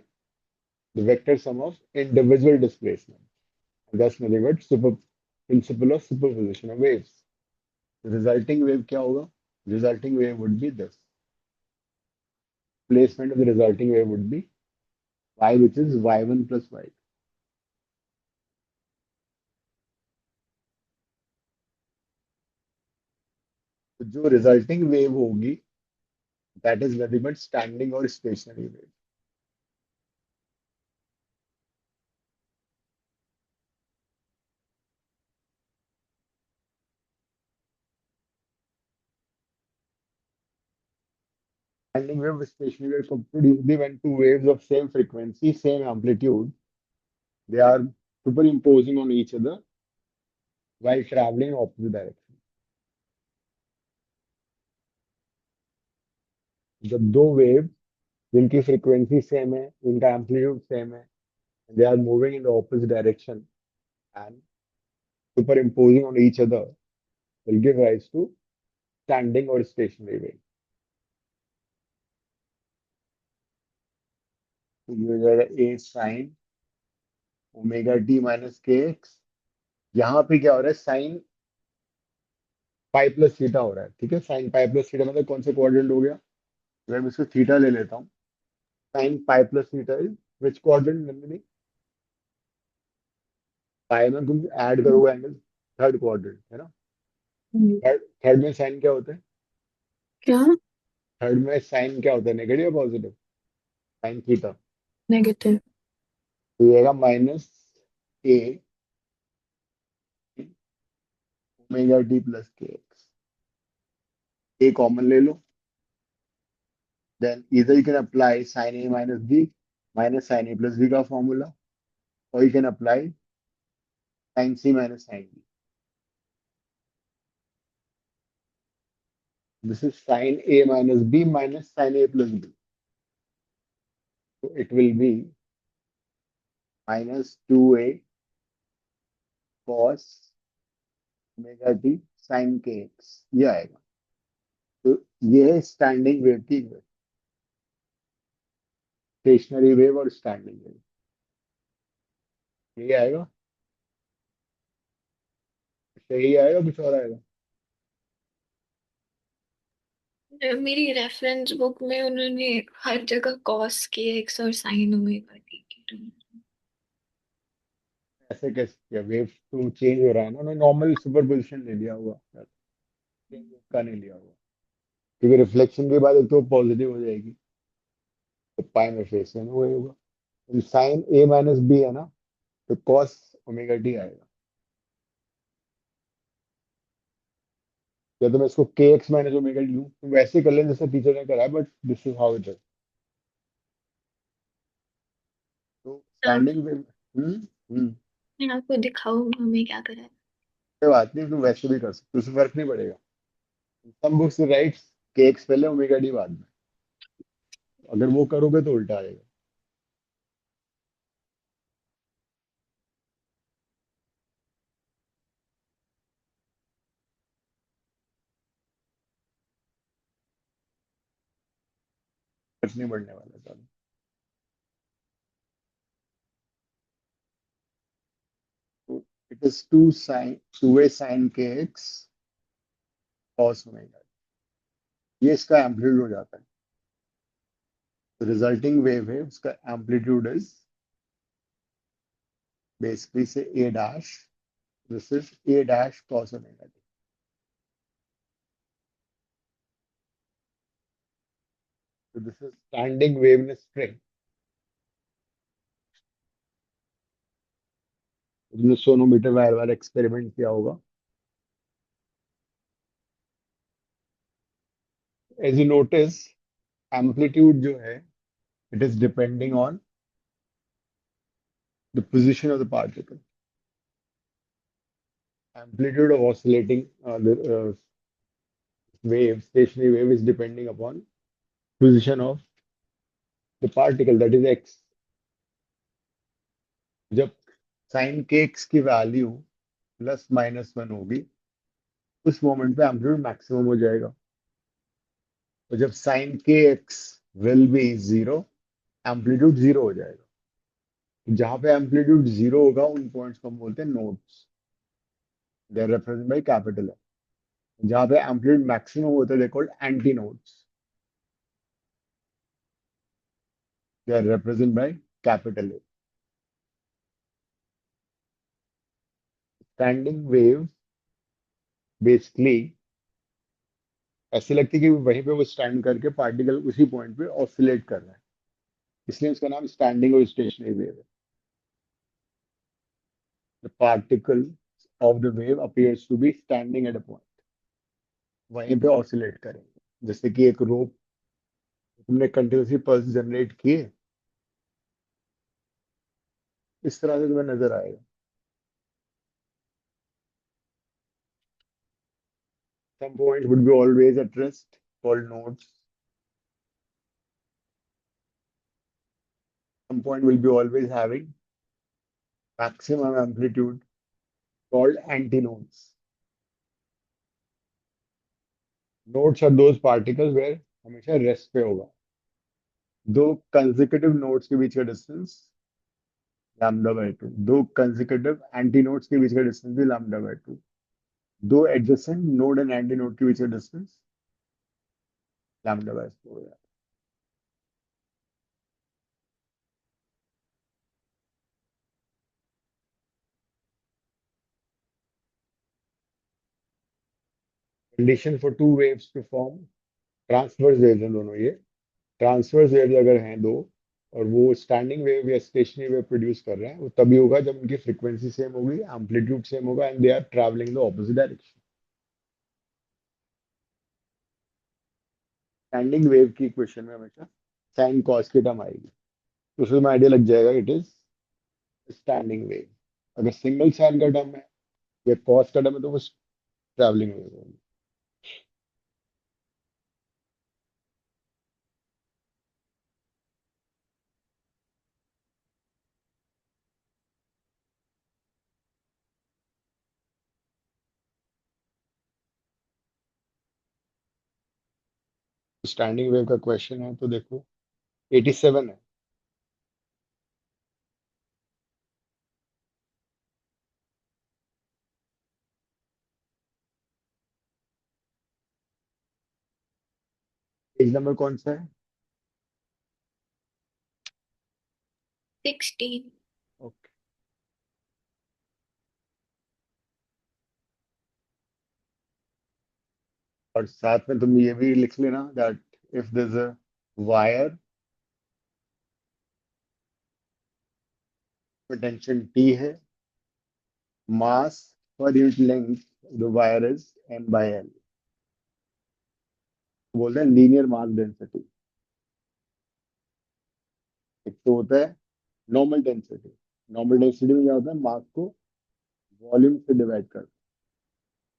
the vector sum of individual displacement. That's nothing but principle of superposition of waves. The resulting wave क्या होगा? Resulting wave would be this. Placement of the resulting wave would be y, which is y1 plus y. तो जो resulting wave होगी, that is nothing but standing or stationary wave. Standing wave with stationary wave completely easily when two waves of same frequency, same amplitude, they are superimposing on each other while traveling in opposite direction. जब दो wave जिनकी frequency same है, जिनका amplitude same है, they are moving in the opposite direction and superimposing on each other will give rise to standing or stationary wave. तो ये हो जाएगा a sin omega T minus K x. यहाँ पे क्या हो रहा है? साइन पाई प्लस थीटा हो रहा है. ठीक है, साइन पाई प्लस थीटा मतलब कौन सा क्वाड्रेंट हो गया? अगर मैं इसको थीटा ले लेता हूँ, sine pi plus theta is which quadrant? Nandini, pi में तुम ऐड करोगे एंगल, थर्ड क्वाड्रेंट है ना. थर्ड में साइन क्या होता है? क्या? थर्ड में साइन क्या होता है? नेगेटिव या पॉजिटिव? Sine theta. नेगेटिव. तो ये आएगा minus A omega T plus k x. A common ले लो, देन इधर you can apply sine A minus B minus sine A plus B का फॉर्मूला, और you can apply sine C minus sine B. This is sine A minus B minus sine A plus B. So it will be minus 2A cos omega T sin kx, ये आएगा। तो ये है standing wave की stationary wave और standing wave, यही आएगा। सही आएगा, कुछ और आएगा? मेरी रेफरेंस बुक में उन्होंने हर जगह कॉस के एक्स और साइन ओमेगा टी की term। ऐसे कैसे किया? वेव तो चेंज हो रहा है ना, उन्होंने नॉर्मल सुपरपोजिशन ले लिया हुआ, चेंज का नहीं लिया हुआ, क्योंकि रिफ्लेक्शन के बाद एक तो पॉजिटिव हो जाएगी, तो पाई में फेस में वही होगा। साइन ए माइनस बी है ना, तो कॉस ओमेगा टी आएगा। या तो मैं इसको के एक्स माइनस ओमेगा टी लूँ, तो वैसे कर लें जैसे टीचर ने करा, but this is how it is. तो आप स्टैंडिंग वेव। हम्म। आपको दिखाओ हमें क्या करा है। कोई बात नहीं, तुम वैसे भी कर सकते हो, उससे फर्क नहीं पड़ेगा। सम बुक्स राइट्स के एक्स पहले ओमेगा टी बाद में, अगर वो करोगे तो उल्टा आएगा। फर्क नहीं पड़ने वाला था। तो it is 2 sin kx cos omega, ये इसका एम्पलीट्यूड हो जाता है। तो रिजल्टिंग वेव है, उसका amplitude is basically say A dash, this is A dash cos omega T. तो this is standing wave in string. तुमने सोनोमीटर वायर वाला एक्सपेरिमेंट किया होगा। एज यू नोटिस, एम्पलीट्यूड जो है, it is depending on the position of the particle. Amplitude of oscillating the wave, stationary wave, is depending upon position of the particle, that is x. जब sin kx की value +-1 होगी, उस moment पे amplitude maximum हो जाएगा। और जब sin kx will be 0, amplitude 0 हो जाएगा। जहां पे एम्पलीट्यूड 0 होगा, उन पॉइंट्स को हम बोलते हैं nodes, they are represented by capital है। जहां पे एम्पलीट्यूड मैक्सिमम होता है, they called anti nodes, they are represented by capital A. Standing wave basically ऐसी लगती है कि वहीं पे वो स्टैंड करके पार्टिकल उसी पॉइंट पे ऑसिलेट कर रहा है, इसलिए उसका नाम स्टैंडिंग और स्टेशनरी वेव है। The particle of the wave appears to be standing at a point, वहीं पे ऑसिलेट करेंगे। जैसे कि एक रोप, तुमने कंटिन्यूसली पल्स जनरेट किए, इस तरह से तुम्हें नजर आएगा। Some points would be always at rest, called nodes. Some point will be always having maximum amplitude, called antinodes. Nodes are those particles where हमेशा रेस्ट पे होगा। दो कंसेक्यूटिव नोड्स के बीच का डिस्टेंस λ/2, दो कंसेक्यूटिव एंटी नोड्स के बीच का डिस्टेंस भी λ/2, दो adjacent node and anti node के बीच का डिस्टेंस λ/4 है। Condition for two waves to form transverse waves हैं दोनों ये। ट्रांसवर्स वेव्स अगर हैं दो, और वो स्टैंडिंग वेव या स्टेशनरी वेव प्रोड्यूस कर रहे हैं, वो तभी होगा जब उनकी फ्रीक्वेंसी सेम होगी, एम्पलीट्यूड सेम होगा, and they are travelling the opposite direction. Standing wave की इक्वेशन में हमेशा साइन कॉस की टर्म आएगी, तो उसमें तुम्हें आइडिया लग जाएगा इट इज स्टैंडिंग वेव। अगर सिंगल साइन का टर्म है या कॉस का टर्म है, तो वो ट्रैवलिंग वेव होगी। स्टैंडिंग वेव का क्वेश्चन है तो देखो 87 है। पेज नंबर कौन सा है? 16। ओके। और साथ में तुम ये भी लिख लेना that if this a wire tension T है, mass per unit length the wire is m by l। बोलते हैं लीनियर मास डेंसिटी। एक तो होता है नॉर्मल डेंसिटी। नॉर्मल डेंसिटी में क्या होता है, मास को वॉल्यूम से डिवाइड कर।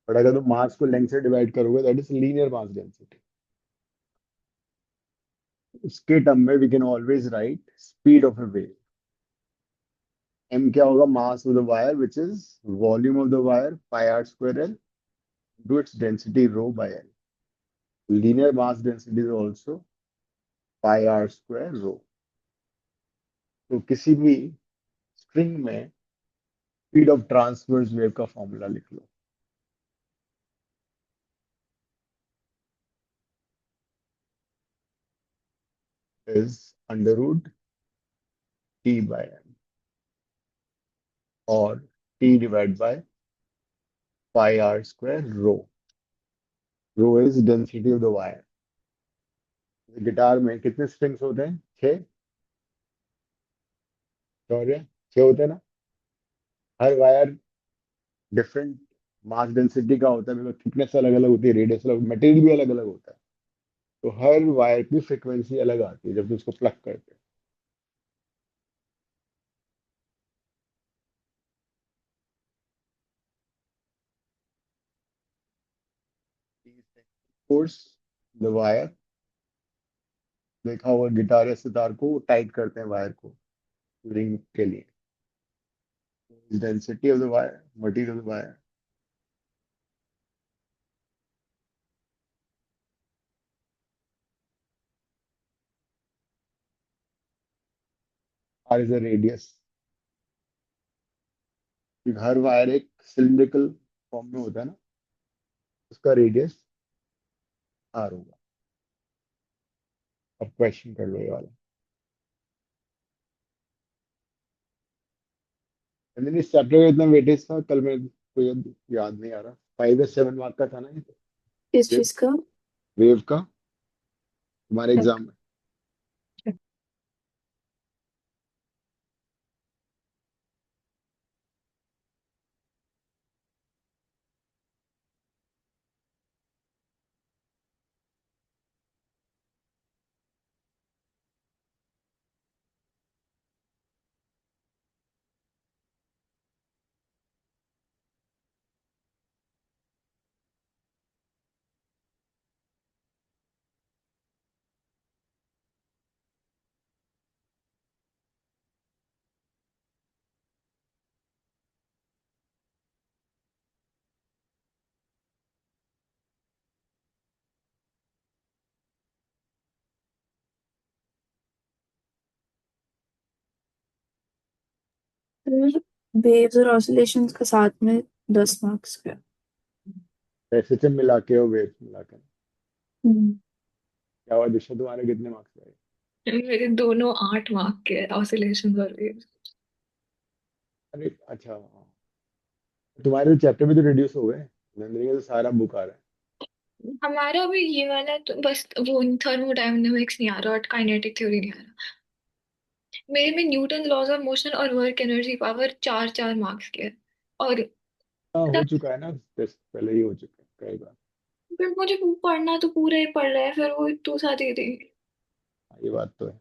और अगर तुम मास को लेंथ से डिवाइड करोगे that is linear mass density. इसके टर्म में we can always write speed of a wave. m क्या होगा, mass of the wire which is volume of the wire pi are square L to its density rho by L. Linear mass density is also pi are square rho. तो किसी भी string में speed of transverse wave का formula लिख लो, is under root T bye M और T divide by pi are square rho. Rho is density of the wire. Guitar में कितने स्ट्रिंग्स होते हैं? छह। सॉरी, छह होते हैं ना। हर वायर डिफरेंट मास डेंसिटी का होता है, बिकॉज थिकनेस अलग अलग होती है, रेडियस अलग, मटेरियल भी अलग अलग होता है। तो हर वायर की फ्रिक्वेंसी अलग आती है जब तुम उसको प्लग करते हो। फोर्स द वायर, देखा होगा गिटार या सितार को टाइट करते हैं वायर को रिंग के लिए। Density of the wire, material of the wire. R is the radius. हर वायर एक सिलिंड्रिकल फॉर्म में होता है ना, उसका रेडियस आर होगा। अब क्वेश्चन कर लो ये वाला। And then इस चैप्टर का इतना वेटेज था, कल मेरे को याद नहीं आ रहा, 5 या 7 मार्क का था ना किस ये चीज का? वेव का, हमारे एग्जाम में। फिर वेव्स और ऑसिलेशंस का साथ में 10 मार्क्स का। पैसे से मिला के और वेव मिला के। हम्म। क्या हुआ दिशा, तुम्हारे कितने मार्क्स आए? मेरे दोनों 8 मार्क के, ऑसिलेशन और वेव्स। अरे अच्छा हाँ। तुम्हारे चैप्टर भी तो रिड्यूस हो गए, मेमोरी का तो सारा बुक आ रहा है। हमारा भी ये वाला तो बस वो थर्मोडायनेमिक्स नहीं आ रहा और काइनेटिक थ्योरी नहीं आ रहा। मेरे में न्यूटन लॉज ऑफ मोशन और वर्क एनर्जी पावर 4-4 मार्क्स के हैं। और हाँ हो मतलब चुका है ना, टेस्ट पहले ही हो चुका है कई बार। फिर मुझे पढ़ना तो पूरा ही पड़ रहा है, फिर वो तो सा दे देंगे। हाँ, ये बात तो है।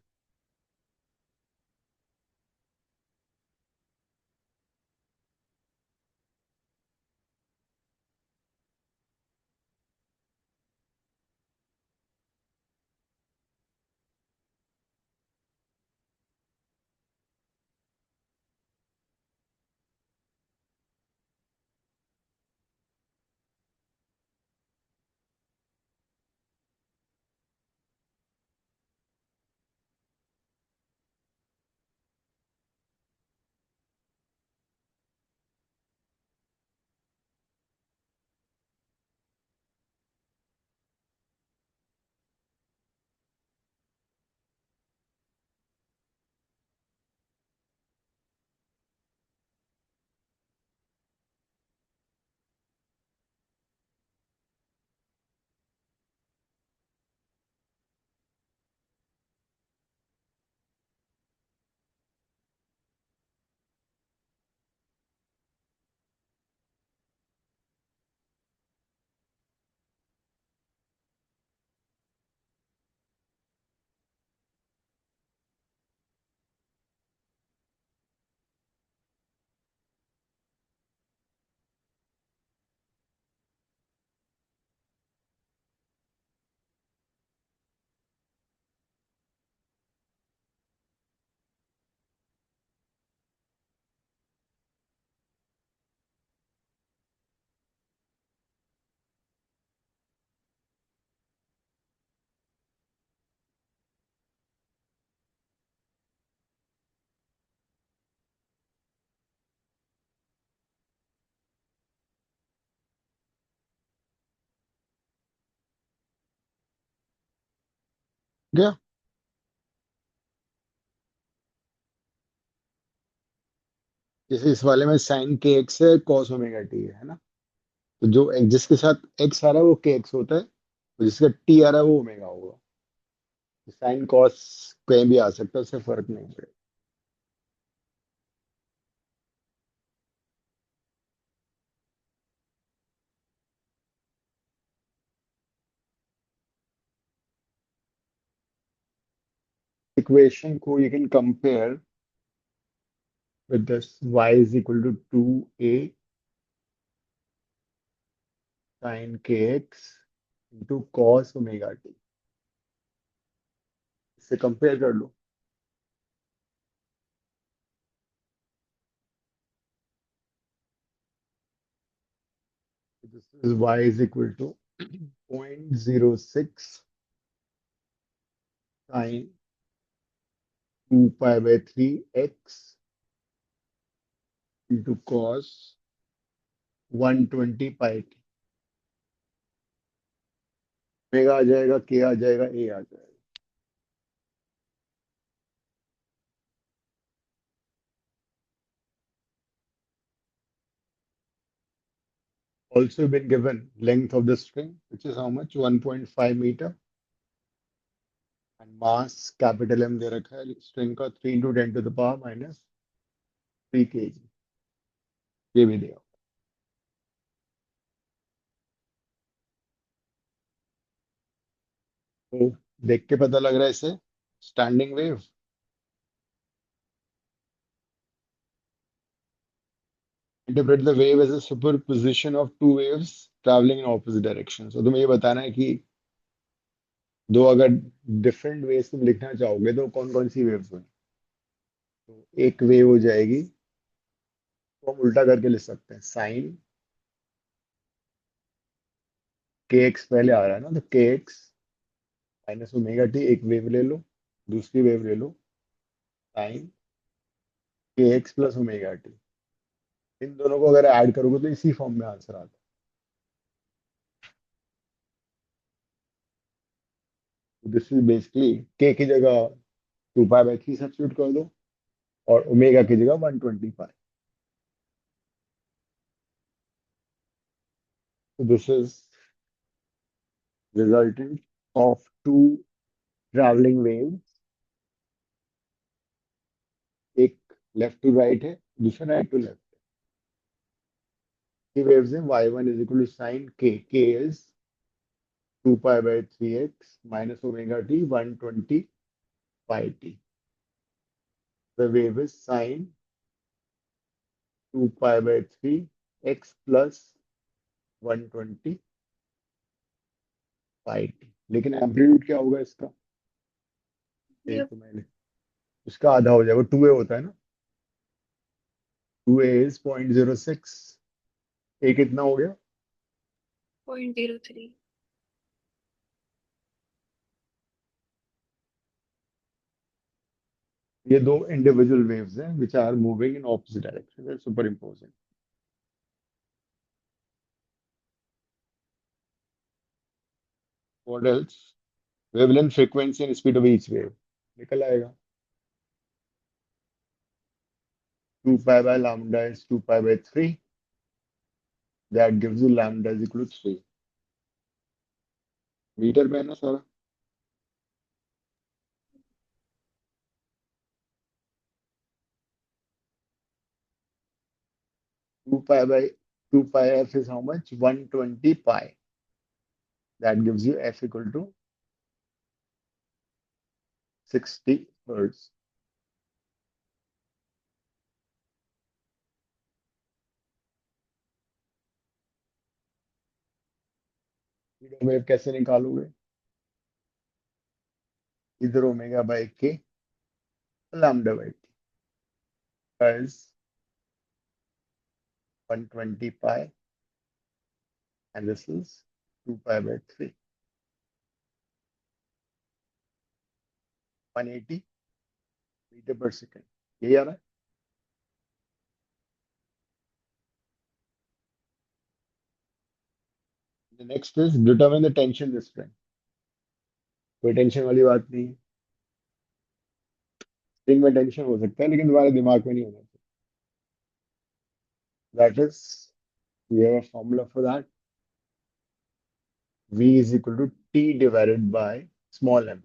गया। जैसे इस वाले में साइन के एक्स है, कॉस ओमेगा टी है ना। तो जो जिसके साथ एक्स आ रहा है वो के एक्स होता है, और जिसका टी आ रहा है वो ओमेगा होगा। साइन कॉस कहीं भी आ सकता है, उससे फर्क नहीं पड़ेगा। इक्वेशन को you can compare with this y is equal to 2a sin kx into cos omega t। इससे कंपेयर कर लो। This is y is equal to 0.06 sin 2 pi by 3 x into cos 120 pi t। Omega आ जाएगा, के आ जाएगा, ए आ जाएगा। Also been given length of the string, which is how much? 1.5 meter, and mass capital M दे रखा है string का 3 into 10 to the power minus 3 kg। ये भी दिया। तो देख के पता लग रहा है इसे standing wave. Interpret the wave as a superposition of two waves travelling in opposite direction. तो तुम्हें ये बताना है कि दो अगर डिफरेंट वेज तुम लिखना चाहोगे तो कौन कौन सी वेव्स होंगी। तो एक वेव हो जाएगी, तो हम उल्टा करके लिख सकते हैं, साइन के एक्स पहले आ रहा है ना, तो के एक्स माइनस ओमेगा टी एक वेव ले लो। दूसरी वेव ले लो साइन के एक्स प्लस ओमेगा टी। इन दोनों को अगर ऐड करोगे तो इसी फॉर्म में आंसर आता है। दिस इज बेसिकली के की जगह 2 पाई बाई 3 सब्स्टिट्यूट कर दो, और ओमेगा की जगह 120 पाई। तो this is resultant of two travelling wave, एक लेफ्ट टू राइट है, दूसरा राइट टू लेफ्ट। की वेव्स हैं y1 is equal to sine K is 2 pi by 3 x minus omega T 120 pi T. The wave is sine 2 pi by 3 x plus 120 pi T. लेकिन amplitude क्या होगा इसका, ये ये तो मैंने, इसका आधा हो जाएगा, 2a होता है ना। 2a इज 0.06, ए कितना हो गया। 0.03। ये दो इंडिविजुअल वेव्स हैं which are moving in opposite direction, super imposing. What else, wavelength, frequency and speed of each wave निकल आएगा। 2 pi by lambda is 2 pi by 3, that gives you lambda is equal to 3 metre में है ना सारा। 2 pi f is how much, 120 पाई, that gives you f equal to 60 hertz। Wave कैसे निकालोगे, इधर omega by k lambda by T is 120 pi, and this is 2 pi by 3, 180 metre पर second. यही आ रहा है। The next is determine the tension restraint। कोई टेंशन वाली बात नहीं है। स्प्रिंग में टेंशन हो सकता है लेकिन तुम्हारे दिमाग में नहीं होना चाहिए। That is, we have a formula for that. V is equal to T divided by small m.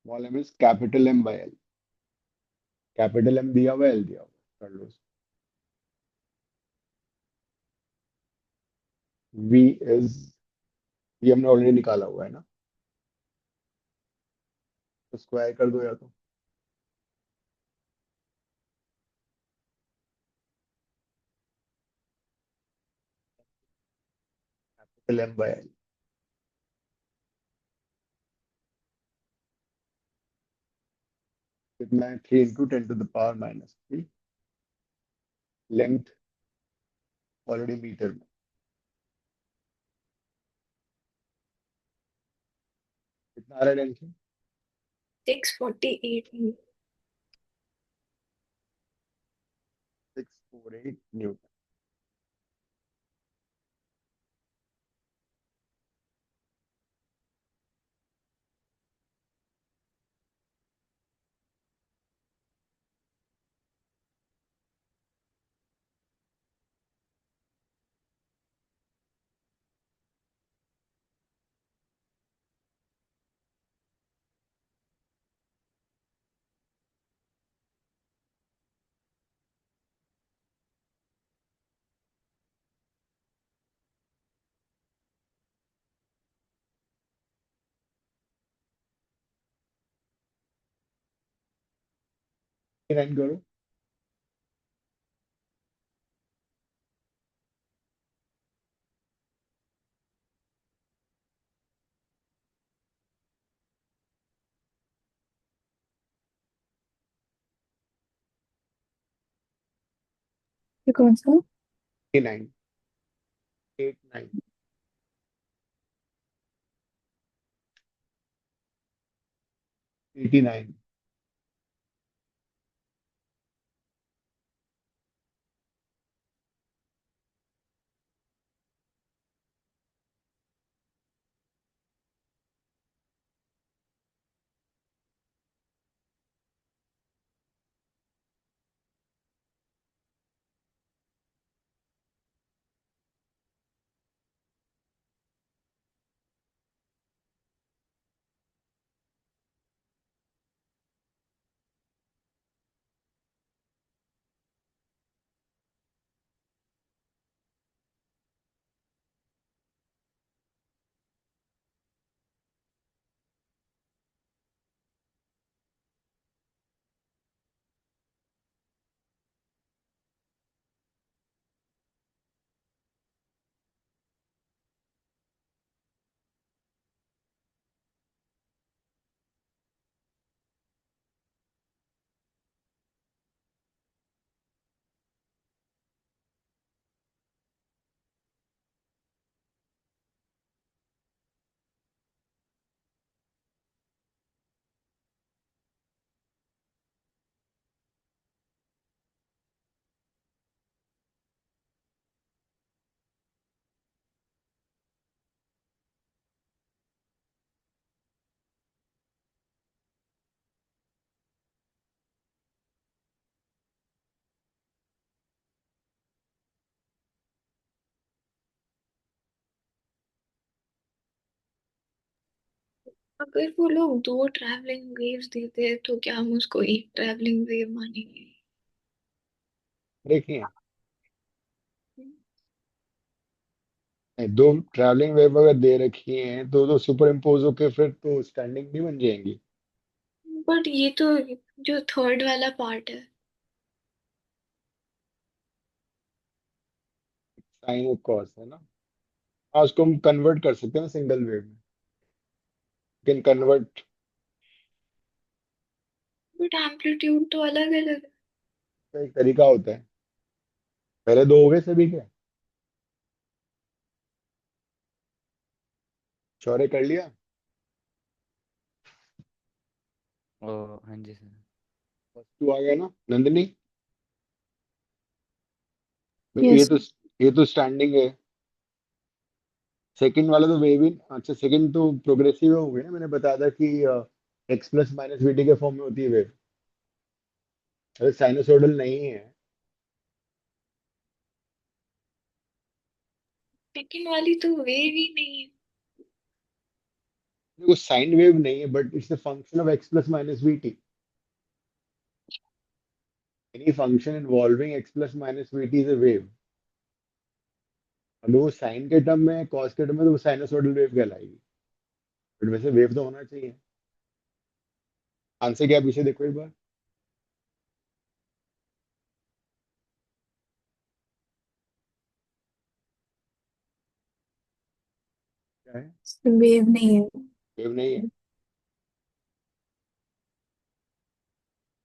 Small m is capital M by L. Capital M दिया हुआ, एल दिया हुआ, कर लो। वी इज, ये हमने ऑलरेडी निकाला हुआ है ना, तो स्क्वायर कर दो या तो। कैपिटल एम बाय एल कितना है? 3 × 10⁻³ लेंथ ऑलरेडी मीटर में। कितना आ रहा है टेंशन? 648। 648 न्यूटन। नाइन करो। ये कौन सा? 89, 89, 89। अगर वो लोग दो ट्रैवलिंग वेव्स देते हैं तो क्या हम उसको एक ट्रैवलिंग वेव मानेंगे? देखिए, दो ट्रैवलिंग वेव अगर दे रखी हैं तो सुपर इम्पोज होके फिर तो स्टैंडिंग नहीं बन जाएंगी। बट ये तो जो थर्ड वाला पार्ट है। साइन और कॉस है ना। हाँ, उसको हम कन्वर्ट कर सकते हैं ना सिंगल वेव में। Can convert. बट एम्पलीट्यूड तो अलग अलग है। का एक तरीका होता है। पहले दो हो गए सभी के। चौरे कर लिया। ओ, हाँ जी सर। वस्तु आ गया ना नंदिनी। भाई, यस। ये तो स्टैंडिंग है। सेकंड वाला तो वेव ही, अच्छा सेकंड तो प्रोग्रेसिव हो गया ना, मैंने बताया था कि एक्स प्लस माइनस वीटी के फॉर्म में होती है वेव। अरे साइनोसॉइडल नहीं है। सेकंड वाली तो वेव ही नहीं है। वो साइन वेव नहीं है, but it's the function of x plus minus VT. Any function involving x plus minus VT is a wave. अगर वो साइन के टर्म में कॉस के टर्म में तो वो साइनोसॉइडल वेव कहलाएगी। बट वैसे वेव तो होना चाहिए। आंसर क्या है पीछे देखो एक बार। क्या है? वेव नहीं है। वेव नहीं है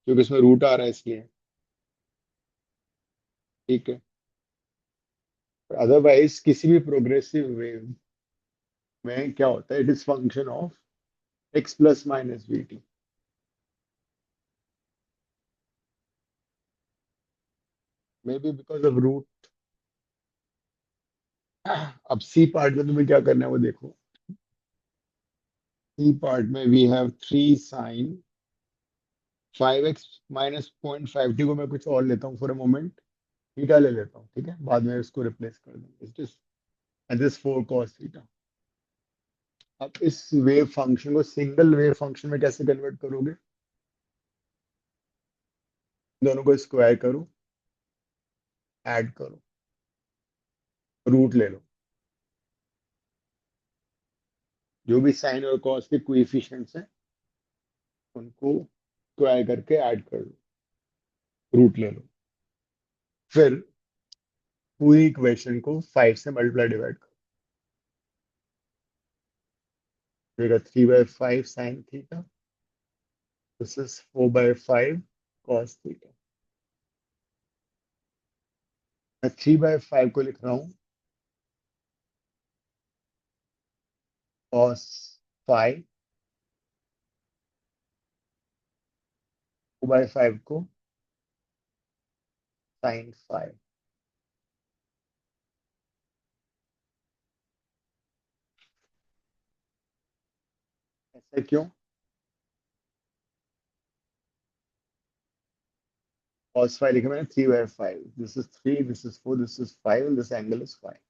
क्योंकि इसमें रूट आ रहा है इसलिए। ठीक है। अदरवाइज किसी भी प्रोग्रेसिव वेव में क्या होता है, it is function of x plus minus v t. May be because of root. अब सी पार्ट में तुम्हें क्या करना है वो देखो। सी पार्ट में we have 3 sin 5x - 0.5t को मैं कुछ और लेता हूँ फॉर अ मोमेंट। थीटा ले लेता हूँ, ठीक है, बाद में इसको रिप्लेस कर दूंगा। And this 4 cos theta. अब इस वेव फंक्शन को सिंगल वेव फंक्शन में कैसे कन्वर्ट करोगे? दोनों को स्क्वायर करो, ऐड करो, रूट ले लो। जो भी साइन और कॉस के कोएफिशिएंट्स हैं उनको स्क्वायर करके ऐड कर लो, रूट ले लो। फिर पूरी इक्वेशन को 5 से मल्टीप्लाई डिवाइड करो। देगा 3/5 sin theta. This is 4/5 cos theta. मैं 3/5 को लिख रहा हूँ cos 5, 2/5 को sin 5। ऐसा क्यों? cos 5 लिखा मैंने 3/5। This is 3, this is 4, this is 5 and this angle is 5।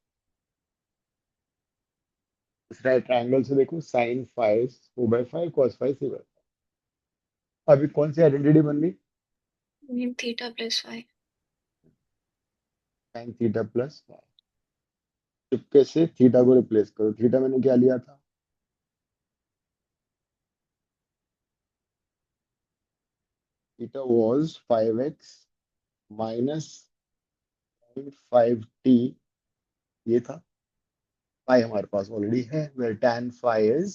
इस राइट ट्रायंगल से देखो sin 5 4/5, cos 5 3/5। अभी कौन सी आइडेंटिटी बन गई? थीटा + 5। sin θ + 5। चुपके से थीटा को रिप्लेस करो। थीटा मैंने क्या लिया था? Theta was 5x - 5t। ये था। फाइ हमारे पास ऑलरेडी है, where tan phi is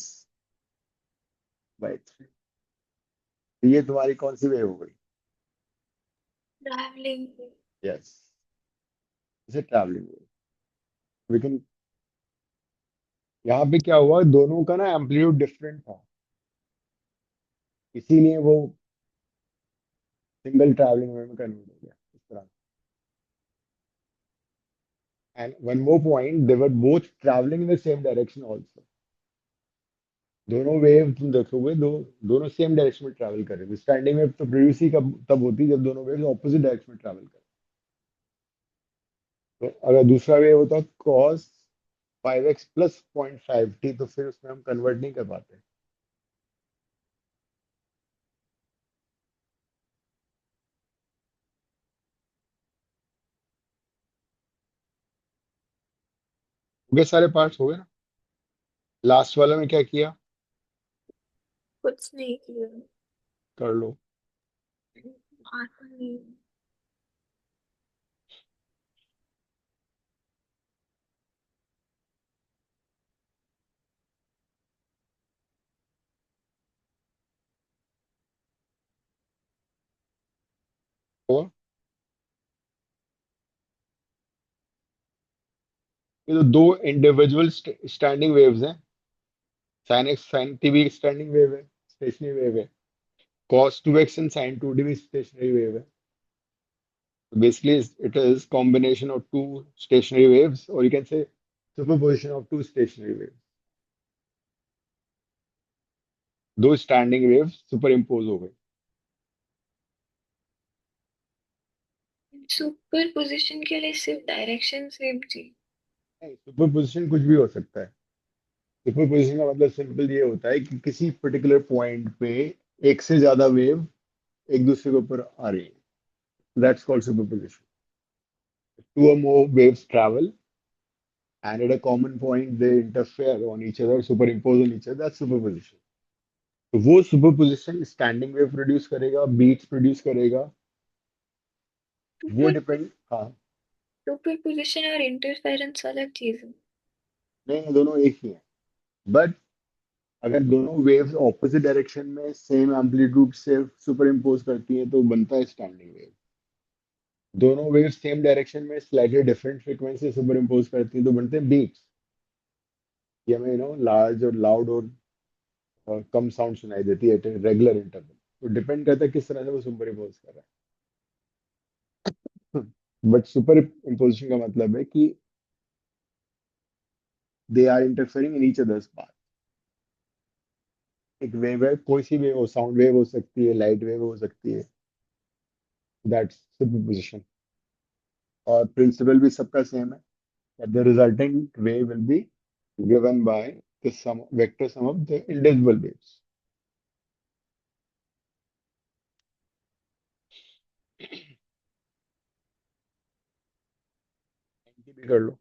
by 3। ये तुम्हारी कौन सी वेव हो गई? ट्रैवलिंग। यस, इसे ट्रैवलिंग वेव। लेकिन यहाँ पे क्या हुआ, दोनों का ना एम्पलीट्यूड डिफरेंट था, इसीलिए वो सिंगल ट्रैवलिंग वेव में कन्वर्ट हो गया इस तरह। And one more point, they were both travelling in the same direction also. दोनों वेव तुम देखोगे, दोनों सेम डायरेक्शन में ट्रैवल कर रहे थे। स्टैंडिंग वेव तो प्रोड्यूस ही कब तब होती है जब दोनों वेव ऑपोजिट डायरेक्शन में ट्रैवल करें। तो अगर दूसरा वेव होता cos 5x + 0.5t तो फिर उसमें हम कन्वर्ट नहीं कर पाते। हो गए सारे पार्ट्स हो गए ना? लास्ट वाला में क्या किया? कुछ नहीं किया। कर लो। आता नहीं। और ये तो दो इंडिविजुअल स्टैंडिंग वेव्स हैं। साइन एक्स साइन टी भी स्टैंडिंग वेव है, स्टेशनरी वेव है। cos 2x and sin 2t भी स्टेशनरी वेव है। So basically, it is combination of two stationary waves, or you can say superposition of two stationary wave, दो standing waves super impose हो गए। Super position के लिए सिर्फ direction same थी। नहीं, सुपरपोजिशन कुछ भी हो सकता है। सुपरपोजिशन का मतलब सिंपल ये होता है कि किसी पर्टिकुलर पॉइंट पे एक से ज्यादा वेव एक दूसरे के ऊपर आ रही है, that's called superposition. Two or more waves travel, and at a common point they interfere on each other, superimpose on each other, that's superposition. तो वो सुपरपोजिशन स्टैंडिंग वेव प्रोड्यूस करेगा, बीट्स प्रोड्यूस करेगा, वो सुपर डिपेंड। हाँ। Super position और interference अलग चीज है। नहीं, ये दोनों एक ही है, बट अगर दोनों वेव्स ऑपोजिट डायरेक्शन में सेम एम्पलीट्यूड से सुपर इम्पोज करती हैं तो बनता है स्टैंडिंग वेव। दोनों वेव्स सेम डायरेक्शन में slightly different frequency super impose करती हैं तो बनते हैं बीट्स। ये हमें लार्ज और लाउड और कम साउंड सुनाई देती है एट रेगुलर इंटरवल। तो डिपेंड करता है किस तरह से वो सुपर इम्पोज कर रहा है। बट सुपर इम्पोजिशन का मतलब है कि they are interfering in each others path. एक वेव है, कोई सी वेव हो, साउंड वेव हो सकती है, लाइट वेव हो सकती है, दैट्स सुपरपोजिशन। और प्रिंसिपल भी सबका सेम है, that the resulting wave will be given by the sum vector sum of the indivisible waves। इनकी भी कर लो।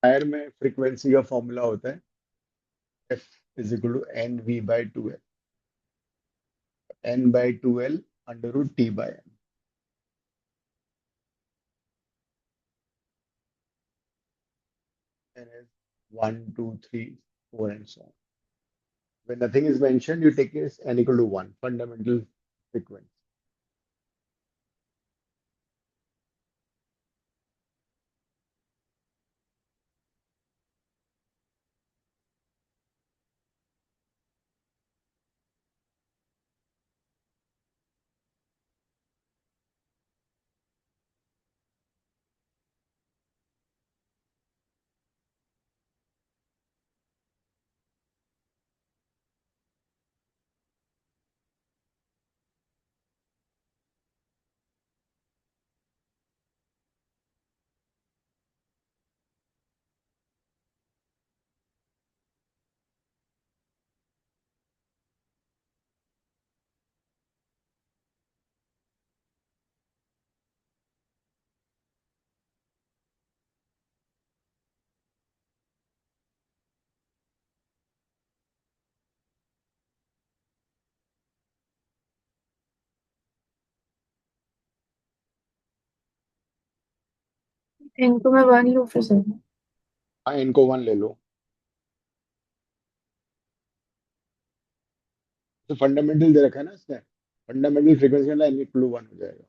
वायर में फ्रीक्वेंसी का फॉर्मूला होता है F is equal to n v by two L, n by two L under root T by n is 1 2 3 4 and so on. When nothing is mentioned, you take as n equal to 1, fundamental frequency. इनको मैं one लूँ फिर से। हाँ, इनको 1 ले लो। तो fundamental दे रखा है ना इसने, फंडामेंटल फ्रीक्वेंसी का n इक्वल टू 1 हो जाएगा।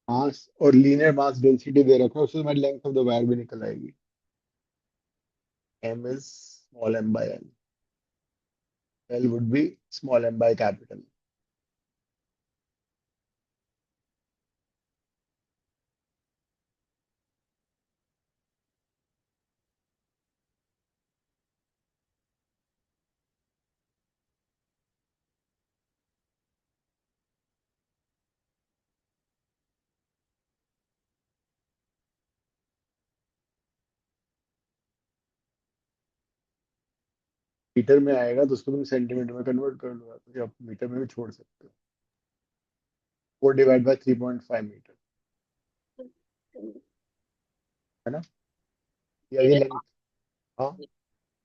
मास और लीनियर मास डेंसिटी दे रखा है, उससे तुम्हारी लेंथ ऑफ द वायर भी निकल आएगी। m is small m by l, l would be small m by capital। Metre में आएगा तो उसको तुम सेंटीमीटर में कन्वर्ट कर लो, तो आप मीटर में भी छोड़ सकते हो। 4 / 3.5 मीटर, है ना? ये आगे मेरे लेंथ। हाँ,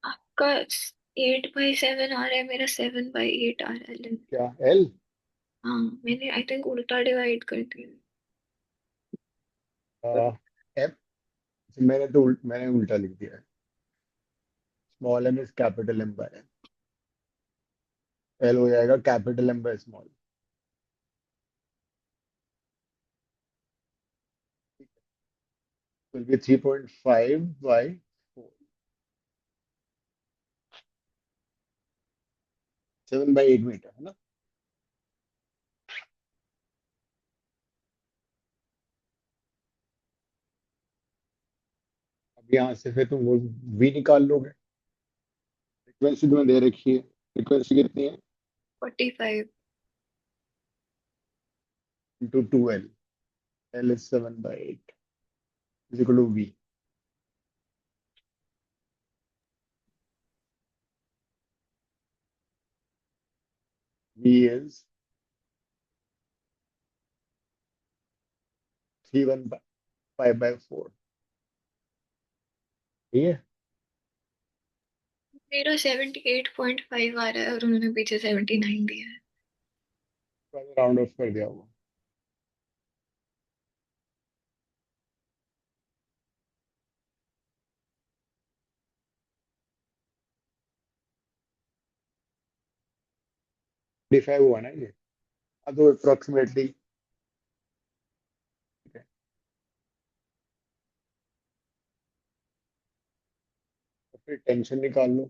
आपका 8/7 आ रहा है, मेरा 7/8 आ रहा है। क्या एल? हाँ, मैंने आई थिंक उल्टा डिवाइड कर दिया। एम, मैंने उल्टा लिख दिया है। Small m is capital M by L, हो जाएगा capital M by small. Will be 3.5/4, 7/8 metre, है ना? अब यहाँ से फिर तुम वो वी निकाल लोगे। फ्रीक्वेंसी तुम्हें दे रखी है, फ्रीक्वेंसी कितनी है? 45। Into 2l, l is 7/8 is equal to v। v is 315/4, ठीक है? मेरा 78.5 आ रहा है और उन्होंने पीछे 79 दिया है। राउंड ऑफ कर दिया होगा। डिफाइव हुआ ना ये? हाँ, तो अप्रोक्सीमेटली। तो फिर टेंशन निकाल लो।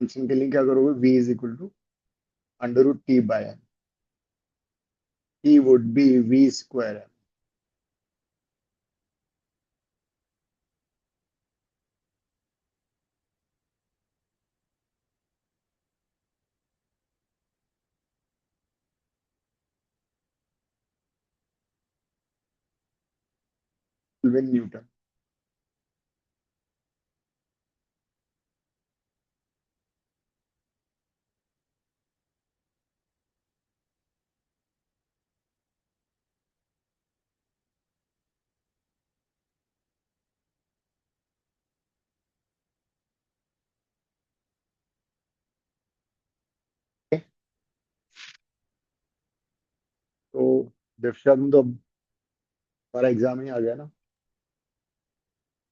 टेंशन के लिए क्या करोगे? v is equal to √t/m। t would be v square m, Kelvin Newton। तो दीक्षा, तुम तो हमारा एग्जाम ही आ गया ना?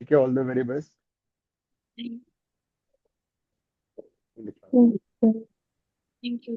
ठीक है, all the very best. Thank hmm, you.